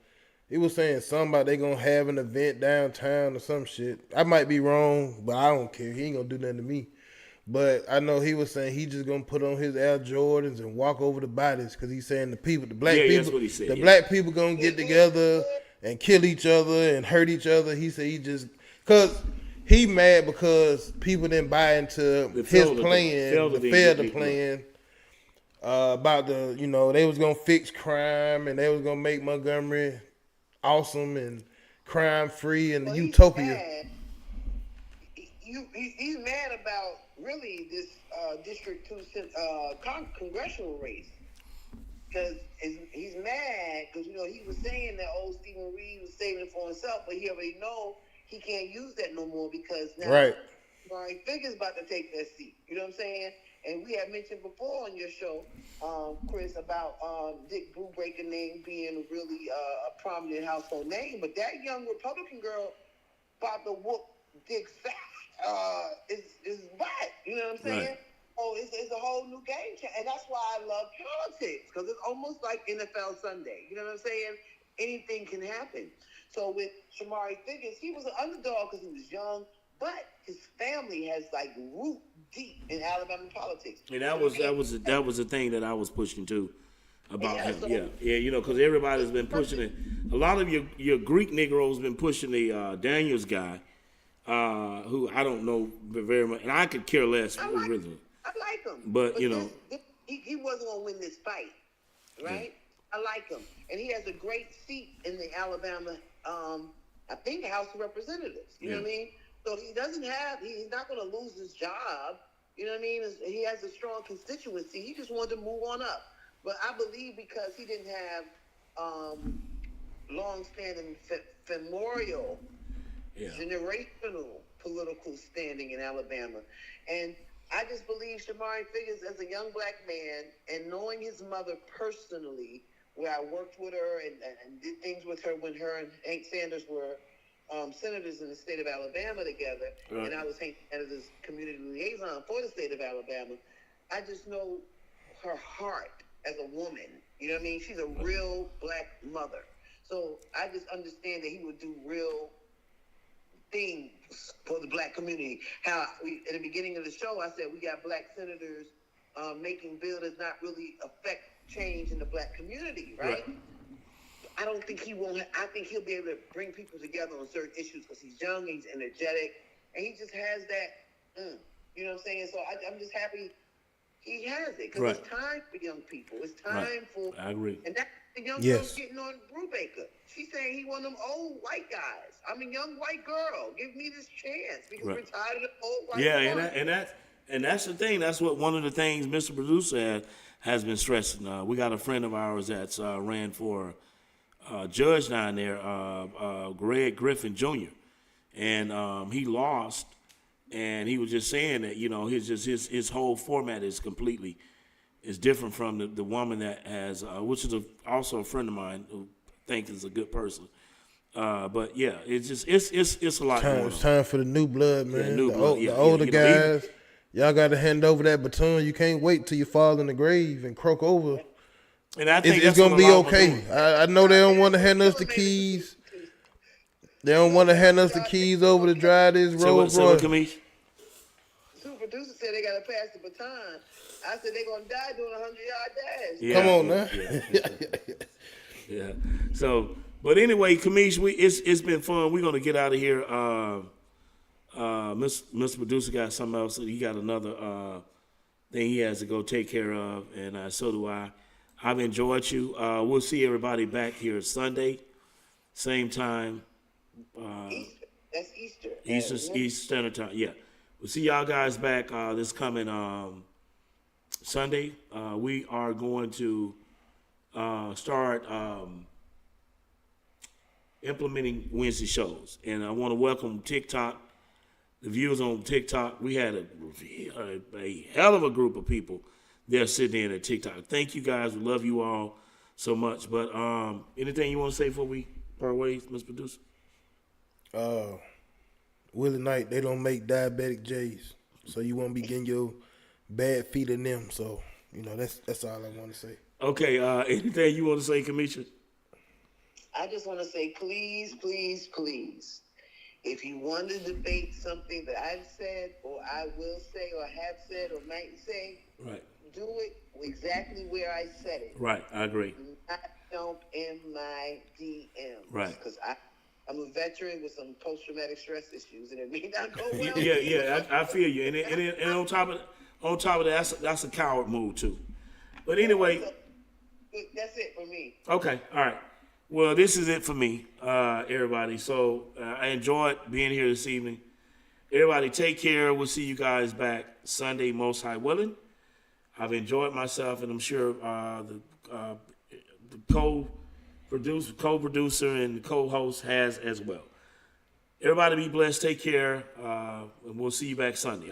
He was saying something about they gonna have an event downtown or some shit. I might be wrong, but I don't care. He ain't gonna do nothing to me. But I know he was saying he just gonna put on his Air Jordans and walk over the bodies because he's saying the black
Yeah,
people,
that's what he said,
the
yeah.
black people gonna get together and kill each other and hurt each other. He said he just because he mad because people didn't buy into his plan, the Felder plan about they was gonna fix crime and they was gonna make Montgomery awesome and crime free and utopia.
He's mad about really this District 2 congressional race because he's mad because he was saying that old Stephen Reed was saving it for himself, but he already know he can't use that no more because now Barry Figure's about to take that seat. You know what I'm saying? And we had mentioned before on your show, Chris, about Dick Brubaker name being really a prominent household name, but that young Republican girl about to whoop Dick's fat is butt. You know what I'm saying? Right. Oh, it's a whole new game change, and that's why I love politics because it's almost like NFL Sunday. You know what I'm saying? Anything can happen. So with Shamari Figurs, he was an underdog because he was young, but his family has like root deep in Alabama politics.
And that was the thing that I was pushing too about him. So, yeah, because everybody's been pushing it. A lot of your Greek Negroes been pushing the Daniels guy, who I don't know very much, and I could care less.
I like him,
but
he wasn't gonna win this fight, right? Yeah. I like him, and he has a great seat in the Alabama, I think, House of Representatives. You know what I mean? So he's not going to lose his job. You know what I mean? He has a strong constituency. He just wanted to move on up. But I believe because he didn't have long-standing femoral, generational political standing in Alabama. And I just believe Shamari Figurs as a young black man and knowing his mother personally, where I worked with her and did things with her when her and Hank Sanders were senators in the state of Alabama together, and I was Hank Sanders' community liaison for the state of Alabama. I just know her heart as a woman. You know what I mean? She's a real black mother. So I just understand that he would do real things for the black community. How at the beginning of the show, I said we got black senators making bills that not really affect change in the black community, right? I don't think he won't. I think he'll be able to bring people together on certain issues because he's young, he's energetic, and he just has that. You know what I'm saying? So I'm just happy he has it because it's time for young people. It's time for.
I agree.
And that's the young girl's getting on Brubaker. She's saying he one of them old white guys. I'm a young white girl. Give me this chance because we're tired of the old white.
Yeah, and that's the thing. That's what one of the things Mr. Producer has been stressing. We got a friend of ours that's ran for judge down there, Greg Griffin Jr., and he lost, and he was just saying that his whole format is completely different from the woman that has, which is also a friend of mine who I think is a good person. But yeah, it's just it's a lot.
It's time for the new blood, man. The older guys. Y'all got to hand over that baton. You can't wait till you fall in the grave and croak over.
And I think
it's going to be okay. I know they don't want to hand us the keys. They don't want to hand us the keys over to drive this road.
Super Producer said they got to pass the baton. I said they're going to die doing a 100-yard dash.
Come on now.
Yeah. So, but anyway, Kamish, it's been fun. We're going to get out of here. Mr. Producer got something else. He got another thing he has to go take care of, and so do I. I've enjoyed you. We'll see everybody back here Sunday, same time.
That's Easter.
Eastern Standard Time. Yeah, we'll see y'all guys back this coming Sunday. We are going to start implementing Wednesday shows, and I want to welcome TikTok. The viewers on TikTok, we had a hell of a group of people there sitting in at TikTok. Thank you guys. We love you all so much. But anything you want to say before we part ways, Mr. Producer?
Willie Knight, they don't make diabetic J's, so you won't be getting your bad feet in them. So, that's all I want to say.
Okay, anything you want to say, Kamisha?
I just want to say, please, please, please, If you want to debate something that I've said, or I will say, or have said, or might say,
Right.
do it exactly where I said it.
Right. I agree.
Not jump in my DMs.
Right.
Because I'm a veteran with some post-traumatic stress issues, and it may not go well.
I feel you. And on top of that, that's a coward move too. But anyway,
that's it for me.
Okay, all right. Well, this is it for me, everybody. So I enjoyed being here this evening. Everybody, take care. We'll see you guys back Sunday, most high willing. I've enjoyed myself, and I'm sure the co-producer, and the co-host has as well. Everybody be blessed. Take care, and we'll see you back Sunday. All right?